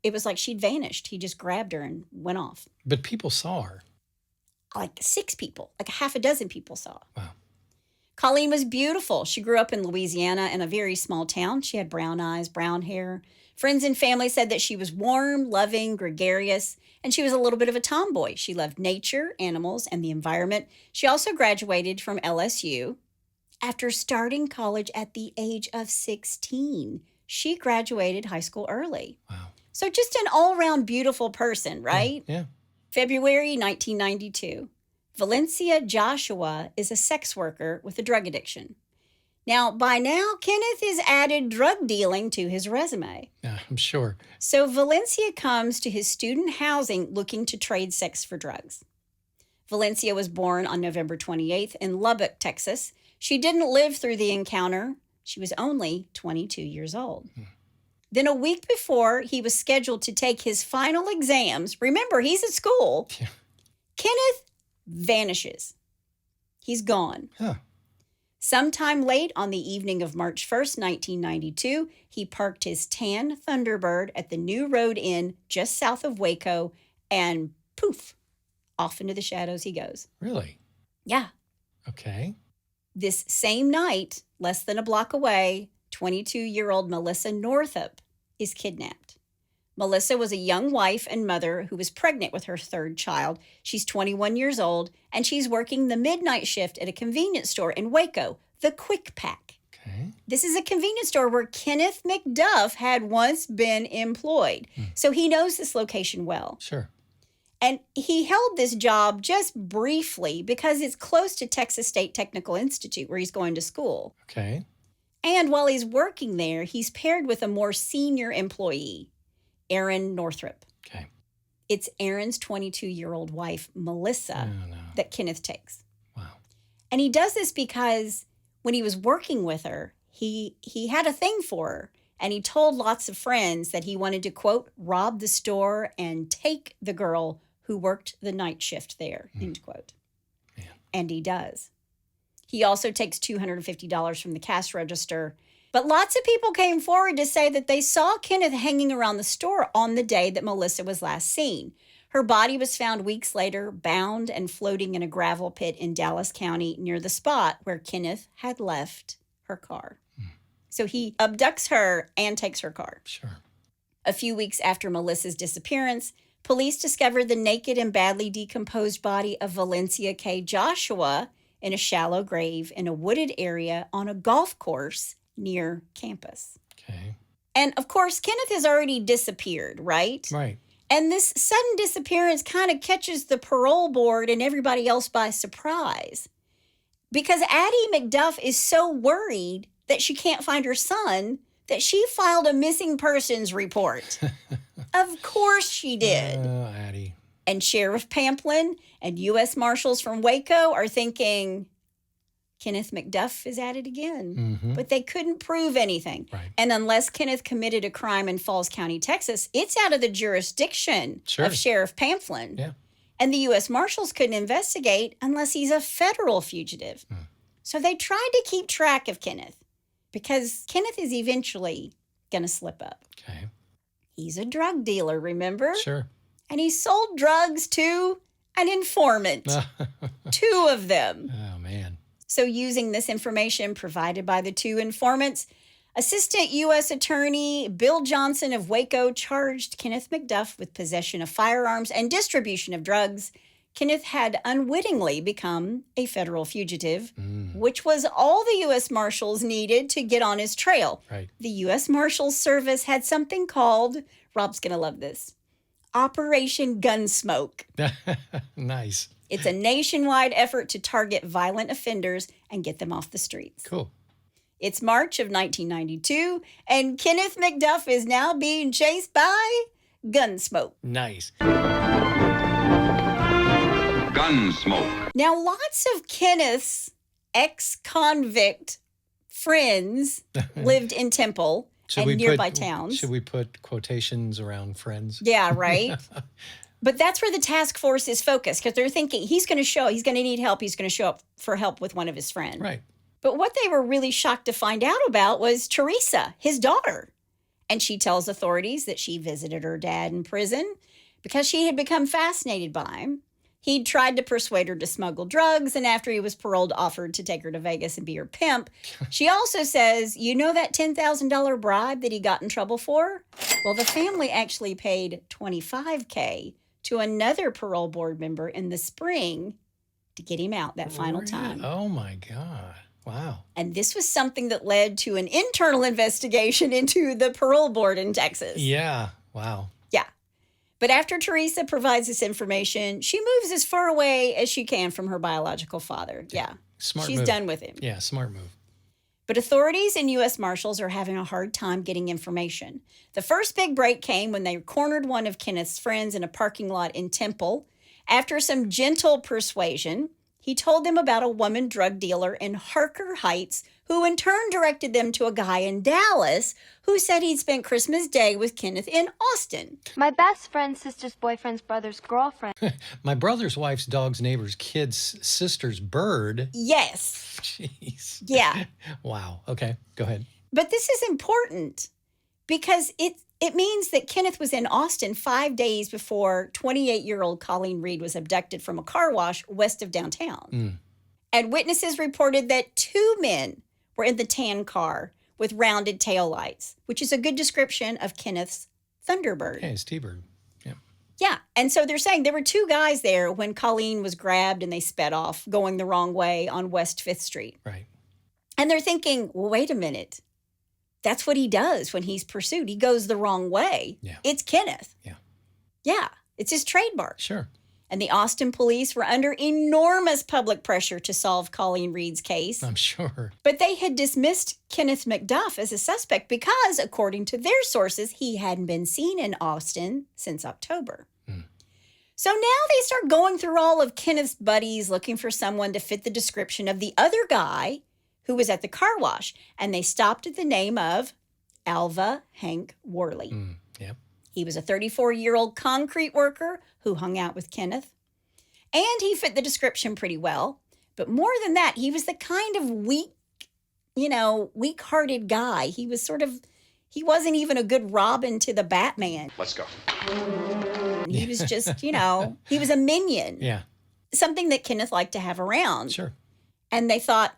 It was like she'd vanished. He just grabbed her and went off. But people saw her. Like 6 people, like a half a dozen people saw. Wow. Colleen was beautiful. She grew up in Louisiana in a very small town. She had brown eyes, brown hair. Friends and family said that she was warm, loving, gregarious, and she was a little bit of a tomboy. She loved nature, animals, and the environment. She also graduated from LSU. After starting college at the age of 16, she graduated high school early. Wow. So just an all-around beautiful person, right? Yeah. February 1992. Valencia Joshua is a sex worker with a drug addiction. Now, by now, Kenneth has added drug dealing to his resume. Yeah, I'm sure. So Valencia comes to his student housing looking to trade sex for drugs. Valencia was born on November 28th in Lubbock, Texas. She didn't live through the encounter. She was only 22 years old. Then a week before he was scheduled to take his final exams, remember, he's at school, Yeah. Kenneth vanishes. He's gone. Huh. Sometime late on the evening of March 1st, 1992, he parked his tan Thunderbird at the New Road Inn just south of Waco, and poof, off into the shadows he goes. Really? Yeah. Okay. This same night, less than a block away, 22-year-old Melissa Northup is kidnapped. Melissa was a young wife and mother who was pregnant with her 3rd child. She's 21 years old, and she's working the midnight shift at a convenience store in Waco, the Quick Pack. Okay. This is a convenience store where Kenneth McDuff had once been employed. So he knows this location well. Sure. And he held this job just briefly because it's close to Texas State Technical Institute where he's going to school. Okay. And while he's working there, he's paired with a more senior employee, Aaron Northup. Okay. It's Aaron's 22-year-old wife, Melissa, No. that Kenneth takes. Wow. And he does this because when he was working with her, he had a thing for her. And he told lots of friends that he wanted to, quote, rob the store and take the girl who worked the night shift there, end quote. Man. And he does. He also takes $250 from the cash register. But lots of people came forward to say that they saw Kenneth hanging around the store on the day that Melissa was last seen. Her body was found weeks later, bound and floating in a gravel pit in Dallas County near the spot where Kenneth had left her car. So he abducts her and takes her car. Sure. A few weeks after Melissa's disappearance, police discovered the naked and badly decomposed body of Valencia K. Joshua in a shallow grave in a wooded area on a golf course near campus. Okay. And of course, Kenneth has already disappeared, right? Right. And this sudden disappearance kind of catches the parole board and everybody else by surprise. Because Addie McDuff is so worried that she can't find her son that she filed a missing persons report. Of course she did. Addie. And Sheriff Pamplin and U.S. Marshals from Waco are thinking, Kenneth McDuff is at it again. Mm-hmm. But they couldn't prove anything. Right. And unless Kenneth committed a crime in Falls County, Texas, it's out of the jurisdiction of Sheriff Pamplin. Yeah. And the U.S. Marshals couldn't investigate unless he's a federal fugitive. So they tried to keep track of Kenneth because Kenneth is eventually going to slip up. Okay. He's a drug dealer, remember? Sure. And he sold drugs to an informant. 2 of them. Oh, man. So using this information provided by the 2 informants, Assistant U.S. Attorney Bill Johnson of Waco charged Kenneth McDuff with possession of firearms and distribution of drugs. Kenneth had unwittingly become a federal fugitive, which was all the U.S. Marshals needed to get on his trail. Right. The U.S. Marshals Service had something called, Rob's going to love this, Operation Gunsmoke. Nice. It's a nationwide effort to target violent offenders and get them off the streets. Cool. It's March of 1992, and Kenneth McDuff is now being chased by Gunsmoke. Nice. Gunsmoke. Now, lots of Kenneth's ex-convict friends lived in Temple and nearby towns. Should we put quotations around friends? Yeah, right? But that's where the task force is focused because they're thinking he's going to need help. He's going to show up for help with one of his friends. Right. But what they were really shocked to find out about was Teresa, his daughter. And she tells authorities that she visited her dad in prison because she had become fascinated by him. He'd tried to persuade her to smuggle drugs, and after he was paroled, offered to take her to Vegas and be her pimp. She also says, you know that $10,000 bribe that he got in trouble for? Well, the family actually paid $25K to another parole board member in the spring to get him out that final time. Oh, my God. Wow. And this was something that led to an internal investigation into the parole board in Texas. Yeah. Wow. Yeah. But after Teresa provides this information, she moves as far away as she can from her biological father. Yeah. Smart She's move. done with him. Yeah, smart move. But authorities and U.S. Marshals are having a hard time getting information. The first big break came when they cornered one of Kenneth's friends in a parking lot in Temple. After some gentle persuasion, he told them about a woman drug dealer in Harker Heights who in turn directed them to a guy in Dallas who said he'd spent Christmas Day with Kenneth in Austin. My best friend's sister's boyfriend's brother's girlfriend. My brother's wife's dog's neighbor's kid's sister's bird. Yes. Jeez. Yeah. Wow. Okay, go ahead. But this is important because it means that Kenneth was in Austin 5 days before 28-year-old Colleen Reed was abducted from a car wash west of downtown. And witnesses reported that 2 men were in the tan car with rounded taillights, which is a good description of Kenneth's Thunderbird. Yeah, it's T-Bird. Yeah. Yeah, and so they're saying there were 2 guys there when Colleen was grabbed and they sped off going the wrong way on West 5th Street. Right. And they're thinking, well, wait a minute. That's what he does when he's pursued. He goes the wrong way. Yeah. It's Kenneth. Yeah. Yeah, it's his trademark. Sure. And the Austin police were under enormous public pressure to solve Colleen Reed's case. I'm sure. But they had dismissed Kenneth McDuff as a suspect because, according to their sources, he hadn't been seen in Austin since October. So now they start going through all of Kenneth's buddies looking for someone to fit the description of the other guy who was at the car wash. And they stopped at the name of Alva Hank Worley. Yep. He was a 34-year-old concrete worker who hung out with Kenneth. And he fit the description pretty well. But more than that, he was the kind of weak-hearted guy. He wasn't even a good Robin to the Batman. Let's go. He was just, he was a minion. Yeah. Something that Kenneth liked to have around. Sure. And they thought,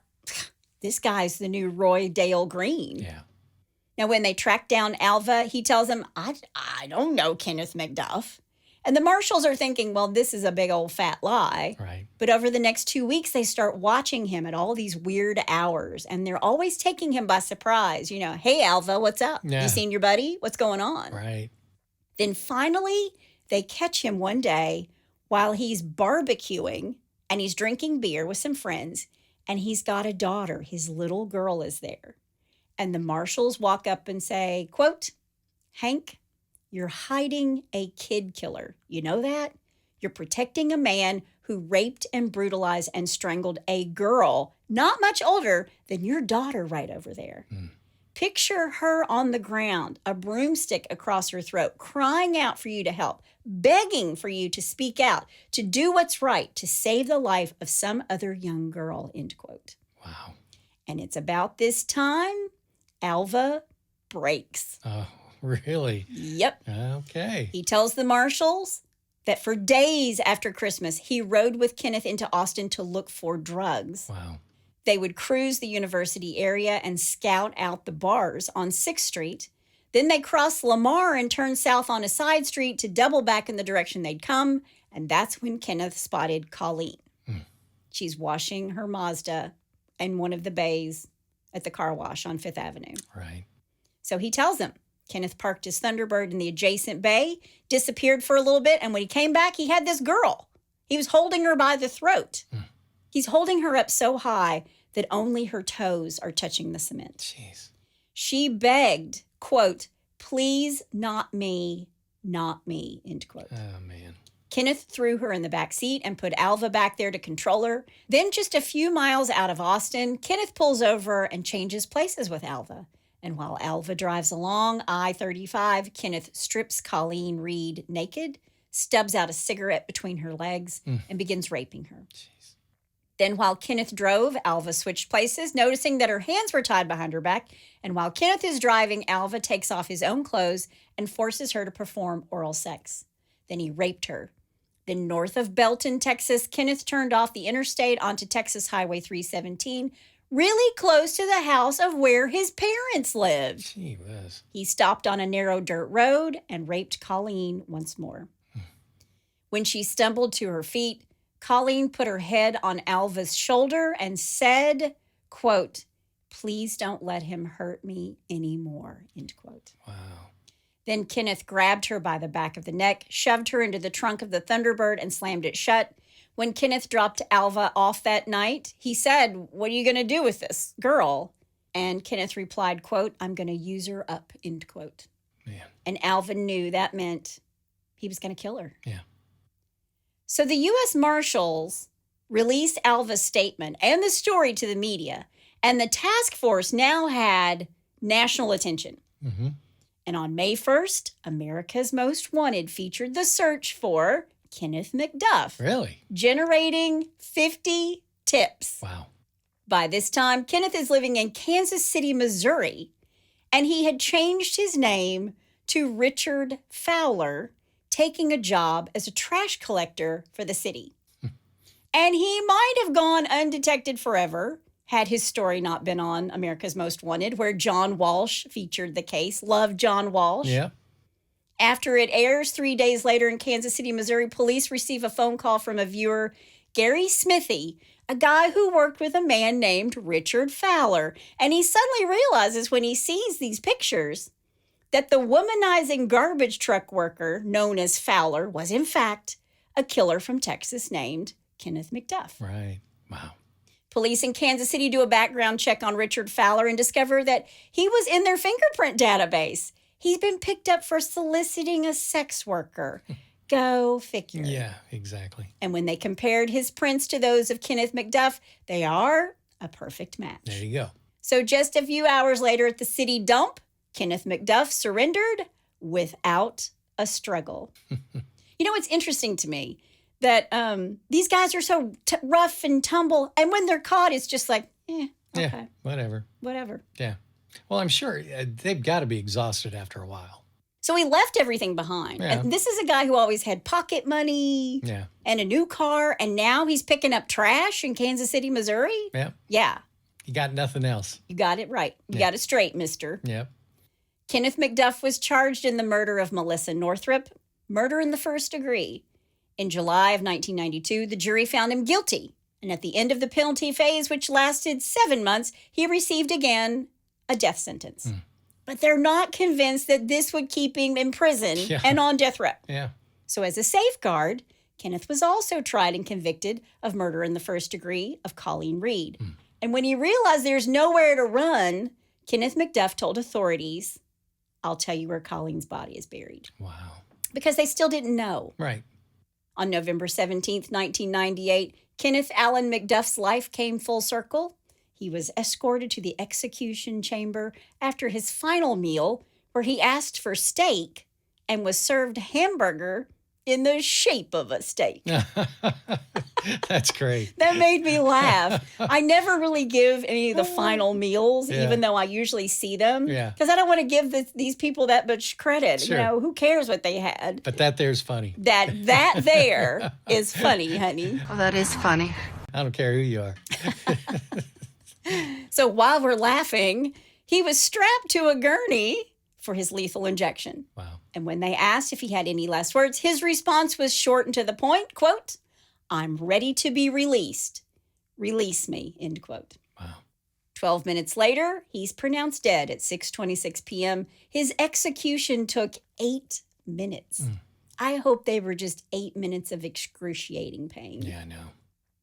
this guy's the new Roy Dale Green. Yeah. Now, when they track down Alva, he tells them, I don't know Kenneth McDuff. And the marshals are thinking, well, this is a big old fat lie. Right. But over the next 2 weeks, they start watching him at all these weird hours. And they're always taking him by surprise. Hey, Alva, what's up? Yeah. You seen your buddy? What's going on? Right. Then finally, they catch him one day while he's barbecuing and he's drinking beer with some friends. And he's got a daughter. His little girl is there. And the marshals walk up and say, quote, Hank, you're hiding a kid killer. You know that? You're protecting a man who raped and brutalized and strangled a girl not much older than your daughter right over there. Picture her on the ground, a broomstick across her throat, crying out for you to help, begging for you to speak out, to do what's right, to save the life of some other young girl, end quote. Wow. And it's about this time Alva breaks. Oh, really? Yep. Okay. He tells the marshals that for days after Christmas, he rode with Kenneth into Austin to look for drugs. Wow. They would cruise the university area and scout out the bars on 6th Street. Then they cross Lamar and turn south on a side street to double back in the direction they'd come. And that's when Kenneth spotted Colleen. She's washing her Mazda in one of the bays at the car wash on 5th Avenue. Right. So he tells them. Kenneth parked his Thunderbird in the adjacent bay, disappeared for a little bit, and when he came back, he had this girl. He was holding her by the throat. He's holding her up so high that only her toes are touching the cement. Jeez. She begged, quote, please not me, end quote. Oh, man. Kenneth threw her in the back seat and put Alva back there to control her. Then just a few miles out of Austin, Kenneth pulls over and changes places with Alva. And while Alva drives along I-35, Kenneth strips Colleen Reed naked, stubs out a cigarette between her legs, and begins raping her. Jeez. Then while Kenneth drove, Alva switched places, noticing that her hands were tied behind her back. And while Kenneth is driving, Alva takes off his own clothes and forces her to perform oral sex. Then he raped her. Then north of Belton, Texas, Kenneth turned off the interstate onto Texas Highway 317, really close to the house of where his parents lived. Gee whiz. He stopped on a narrow dirt road and raped Colleen once more. When she stumbled to her feet, Colleen put her head on Alva's shoulder and said, quote, please don't let him hurt me anymore, end quote. Wow. Then Kenneth grabbed her by the back of the neck, shoved her into the trunk of the Thunderbird, and slammed it shut. When Kenneth dropped Alva off that night, he said, what are you going to do with this girl? And Kenneth replied, quote, I'm going to use her up, end quote. Man. And Alva knew that meant he was going to kill her. Yeah. So the U.S. Marshals released Alva's statement and the story to the media, and the task force now had national attention. Mm-hmm. And on May 1st, America's Most Wanted featured the search for Kenneth McDuff. Really? Generating 50 tips. Wow. By this time, Kenneth is living in Kansas City, Missouri, and he had changed his name to Richard Fowler, taking a job as a trash collector for the city. And he might have gone undetected forever had his story not been on America's Most Wanted, where John Walsh featured the case. Love John Walsh. Yeah. After it airs 3 days later in Kansas City, Missouri, police receive a phone call from a viewer, Gary Smithy, a guy who worked with a man named Richard Fowler. And he suddenly realizes when he sees these pictures that the womanizing garbage truck worker known as Fowler was, in fact, a killer from Texas named Kenneth McDuff. Right. Wow. Police in Kansas City do a background check on Richard Fowler and discover that he was in their fingerprint database. He's been picked up for soliciting a sex worker. Go figure. Yeah, exactly. And when they compared his prints to those of Kenneth McDuff, they are a perfect match. There you go. So just a few hours later at the city dump, Kenneth McDuff surrendered without a struggle. You know what's interesting to me? that these guys are so rough and tumble. And when they're caught, it's just like, okay. Yeah, whatever. Yeah. Well, I'm sure they've got to be exhausted after a while. So he left everything behind. Yeah. And this is a guy who always had pocket money and a new car. And now he's picking up trash in Kansas City, Missouri. Yep. Yeah. You got nothing else. You got it right. You got it straight, mister. Yep. Kenneth McDuff was charged in the murder of Melissa Northrup, murder in the first degree. In July of 1992, the jury found him guilty. And at the end of the penalty phase, which lasted 7 months, he received again a death sentence. But they're not convinced that this would keep him in prison and on death row. Yeah. So as a safeguard, Kenneth was also tried and convicted of murder in the first degree of Colleen Reed. And when he realized there's nowhere to run, Kenneth McDuff told authorities, I'll tell you where Colleen's body is buried. Wow. Because they still didn't know. Right. On November 17th, 1998, Kenneth Allen McDuff's life came full circle. He was escorted to the execution chamber after his final meal, where he asked for steak and was served hamburger in the shape of a steak. That's great. That made me laugh. I never really give any of the final meals, even though I usually see them. Yeah. Because I don't want to give these people that much credit. Sure. You know, who cares what they had? But that there's funny. That there is funny, honey. Oh, that is funny. I don't care who you are. So while we're laughing, he was strapped to a gurney for his lethal injection. Wow. And when they asked if he had any last words, his response was short and to the point, quote, I'm ready to be released. Release me, end quote. Wow. 12 minutes later, he's pronounced dead at 6:26 p.m. His execution took 8 minutes. I hope they were just 8 minutes of excruciating pain. Yeah, I know.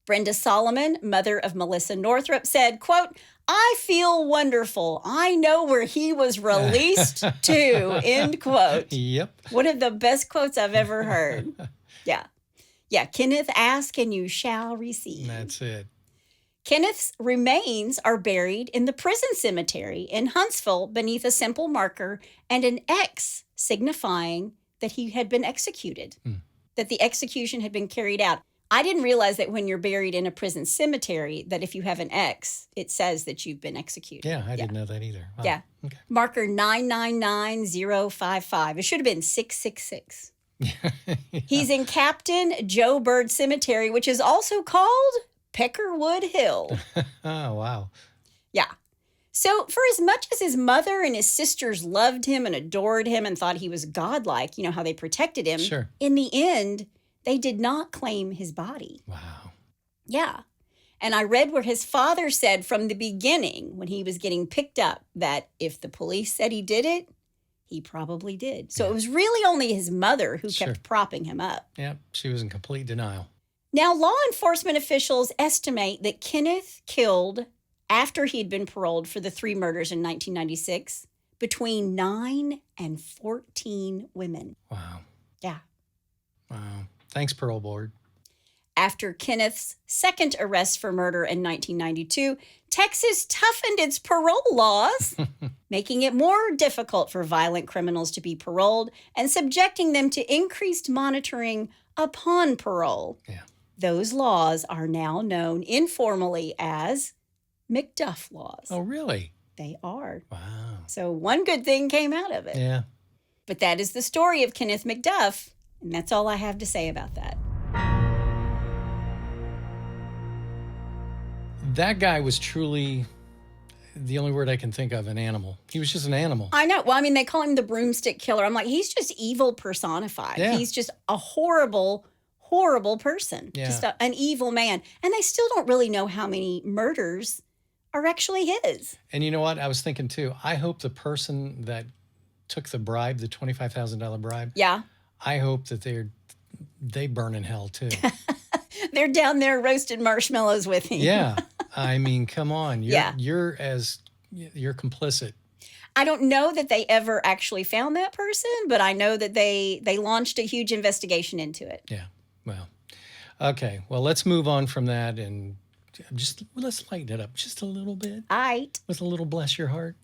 Brenda Solomon, mother of Melissa Northrup, said, quote, I feel wonderful. I know where he was released to, end quote. Yep. One of the best quotes I've ever heard. Yeah. Yeah, Kenneth, ask and you shall receive. That's it. Kenneth's remains are buried in the prison cemetery in Huntsville beneath a simple marker and an X signifying that he had been executed, that the execution had been carried out. I didn't realize that when you're buried in a prison cemetery, that if you have an X, it says that you've been executed. Yeah, I didn't know that either. Wow. Yeah. Okay. Marker 999055. It should have been 666. He's in Captain Joe Bird Cemetery, which is also called Peckerwood Hill. Oh, wow. Yeah. So for as much as his mother and his sisters loved him and adored him and thought he was godlike, you know, how they protected him, Sure. in the end, they did not claim his body. Wow. Yeah. And I read where his father said from the beginning when he was getting picked up that if the police said he did it, he probably did. So it was really only his mother who kept propping him up. Yep. She was in complete denial. Now, law enforcement officials estimate that Kenneth killed, after he'd been paroled for the 3 murders in 1996, between 9 and 14 women. Wow. Yeah. Wow. Thanks, Parole Board. After Kenneth's second arrest for murder in 1992, Texas toughened its parole laws, making it more difficult for violent criminals to be paroled and subjecting them to increased monitoring upon parole. Yeah. Those laws are now known informally as McDuff laws. Oh, really? They are. Wow. So one good thing came out of it. Yeah. But that is the story of Kenneth McDuff, and that's all I have to say about that. That guy was truly, the only word I can think of, an animal. He was just an animal. I know. Well, I mean, they call him the broomstick killer. I'm like, he's just evil personified. Yeah. He's just a horrible, horrible person. Yeah. Just an evil man. And they still don't really know how many murders are actually his. And you know what? I was thinking too, I hope the person that took the bribe, the $25,000 bribe, Yeah. I hope that they burn in hell too. They're down there roasting marshmallows with him. Yeah. I mean, come on. Yeah. You're complicit. I don't know that they ever actually found that person, but I know that they launched a huge investigation into it. Yeah. Well, okay. Well, let's move on from that and let's lighten it up just a little bit Aight. with a little bless your heart.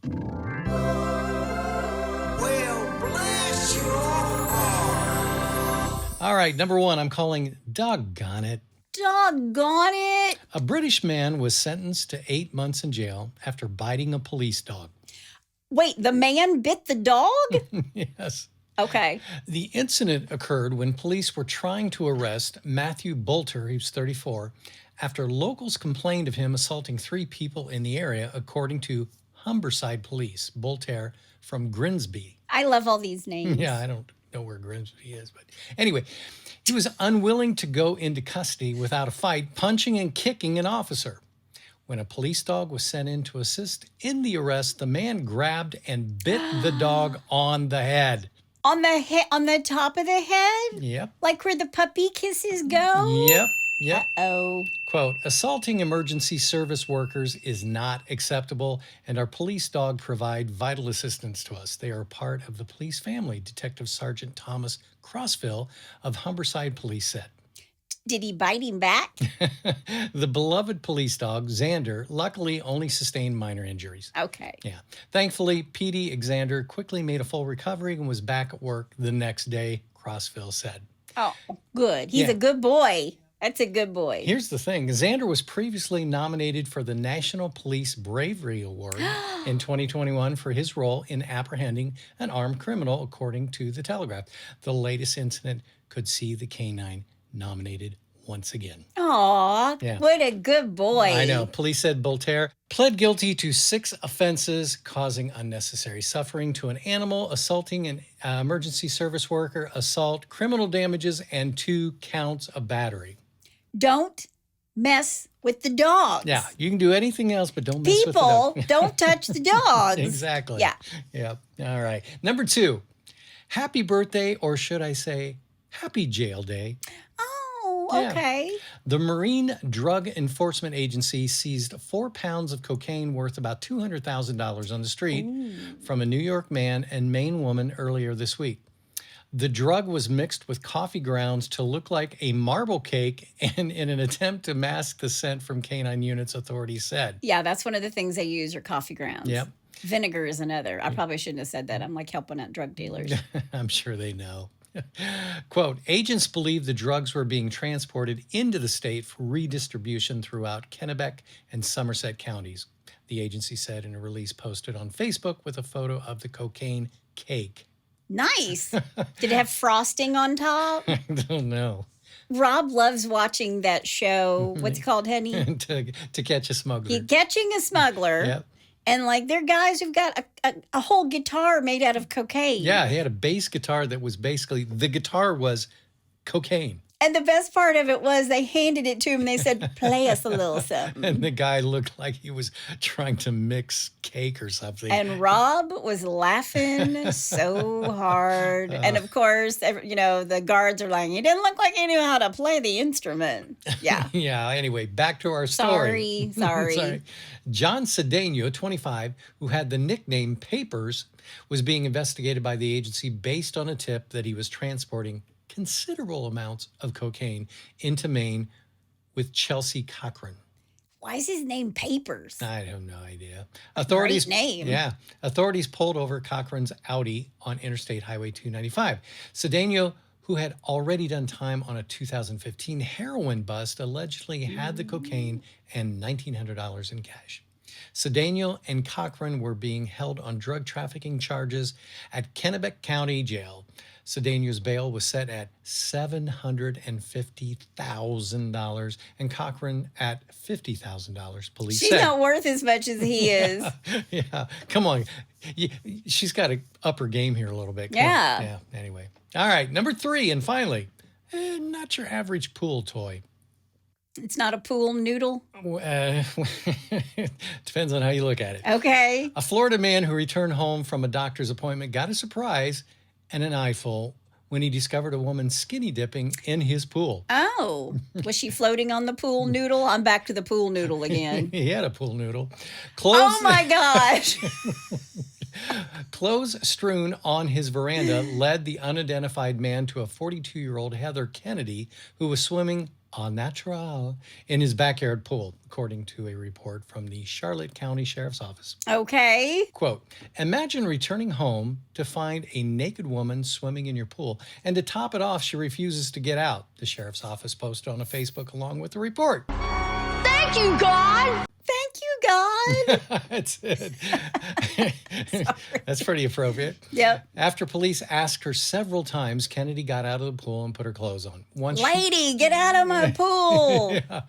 Well, bless your heart. All right, number 1, I'm calling Doggone It. Doggone it. A British man was sentenced to 8 months in jail after biting a police dog. Wait, the man bit the dog? Yes. Okay. The incident occurred when police were trying to arrest Matthew Bolter, he was 34, after locals complained of him assaulting 3 people in the area, according to Homicide police. Bolter from Grimsby. I love all these names. Yeah, I don't know where Grimsby is, but anyway, he was unwilling to go into custody without a fight, punching and kicking an officer. When a police dog was sent in to assist in the arrest, the man grabbed and bit the dog on the head. On the top of the head? Yep. Like where the puppy kisses go? Yep. Uh-oh. Quote, assaulting emergency service workers is not acceptable, and our police dog provide vital assistance to us. They are part of the police family, Detective Sergeant Thomas Crossville of Homicide Police said. Did he bite him back? The beloved police dog, Xander, luckily only sustained minor injuries. Okay. Yeah. Thankfully, PD Xander quickly made a full recovery and was back at work the next day, Crossville said. Oh, good. He's a good boy. That's a good boy. Here's the thing. Xander was previously nominated for the National Police Bravery Award in 2021 for his role in apprehending an armed criminal, according to The Telegraph. The latest incident could see the canine nominated once again. Aw, what a good boy. I know. Police said Bolter pled guilty to 6 offenses, causing unnecessary suffering to an animal, assaulting an emergency service worker, assault, criminal damages, and 2 counts of battery. Don't mess with the dogs. Yeah, you can do anything else, but don't mess with the People, dog. don't touch the dogs. Exactly. Yeah. Yep. All right. Number 2, happy birthday, or should I say happy jail day. Oh, Yeah. okay. The Marine Drug Enforcement Agency seized 4 pounds of cocaine worth about $200,000 on the street from a New York man and Maine woman earlier this week. The drug was mixed with coffee grounds to look like a marble cake, and in an attempt to mask the scent from canine units, authorities said. Yeah, that's one of the things they use are coffee grounds. Yep. Vinegar is another. I probably shouldn't have said that. I'm like helping out drug dealers. I'm sure they know. Quote, agents believe the drugs were being transported into the state for redistribution throughout Kennebec and Somerset counties, the agency said in a release posted on Facebook with a photo of the cocaine cake. Nice. Did it have frosting on top? I don't know. Rob loves watching that show. What's it called, honey? to catch a smuggler. Catching a Smuggler. Yep. And like they're guys who've got a whole guitar made out of cocaine. Yeah, he had a bass guitar that was basically, the guitar was cocaine. And the best part of it was they handed it to him and they said, play us a little something. And the guy looked like he was trying to mix cake or something. And Rob was laughing so hard. And of course, the guards are like, he didn't look like he knew how to play the instrument. Yeah. Yeah, anyway, back to our story. Sorry. John Cedeno, 25, who had the nickname Papers, was being investigated by the agency based on a tip that he was transporting considerable amounts of cocaine into Maine with Chelsea Cochran. Why is his name Papers? I have no idea. Great name. Yeah. Authorities pulled over Cochran's Audi on Interstate Highway 295. Cedeno, who had already done time on a 2015 heroin bust, allegedly had the cocaine and $1,900 in cash. Cedeno and Cochran were being held on drug trafficking charges at Kennebec County Jail. Cedeno's bail was set at $750,000 and Cochran at $50,000, police said. She's not worth as much as he is. Yeah, come on. She's got to up her game here a little bit. Come on. Yeah, anyway. All right, number 3, and finally, not your average pool toy. It's not a pool noodle? Depends on how you look at it. Okay. A Florida man who returned home from a doctor's appointment got a surprise and an eyeful when he discovered a woman skinny dipping in his pool. Oh, was she floating on the pool noodle? I'm back to the pool noodle again. He had a pool noodle. Oh my gosh. Clothes strewn on his veranda led the unidentified man to a 42-year-old Heather Kennedy who was swimming au natural in his backyard pool, according to a report from the Charlotte County Sheriff's Office. Okay. Quote, imagine returning home to find a naked woman swimming in your pool, and to top it off, she refuses to get out, the Sheriff's Office posted on a Facebook along with the report. Thank you, God! Thank you, God. That's it. That's pretty appropriate. Yep. After police asked her several times, Kennedy got out of the pool and put her clothes on. Lady, get out of my pool. Yeah.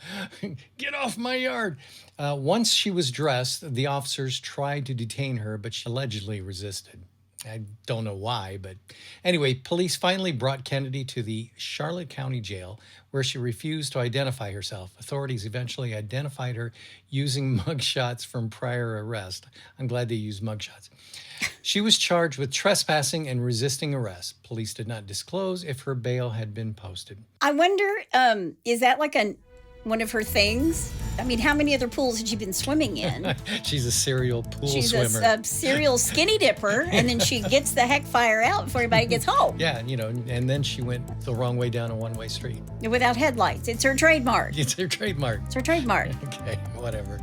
Get off my yard. Once she was dressed, the officers tried to detain her, but she allegedly resisted. I don't know why, but anyway, police finally brought Kennedy to the Charlotte County Jail, where she refused to identify herself. Authorities eventually identified her using mugshots from prior arrest. I'm glad they used mugshots. She was charged with trespassing and resisting arrest. Police did not disclose if her bail had been posted. I wonder, is that like one of her things? I mean, how many other pools had she been swimming in? She's a serial pool She's swimmer. a serial skinny dipper, and then she gets the heck fire out before anybody gets home. Yeah, and then she went the wrong way down a one-way street. Without headlights. It's her trademark. It's her trademark. It's her trademark. Okay, whatever.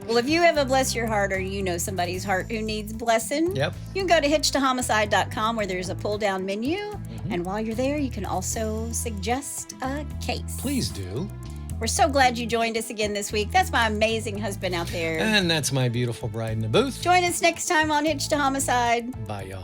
Well, if you have a bless your heart or you know somebody's heart who needs blessing, Yep. you can go to hitchedtohomicide.com where there's a pull-down menu. And while you're there, you can also suggest a case. Please do. We're so glad you joined us again this week. That's my amazing husband out there. And that's my beautiful bride in the booth. Join us next time on Hitched to Homicide. Bye, y'all.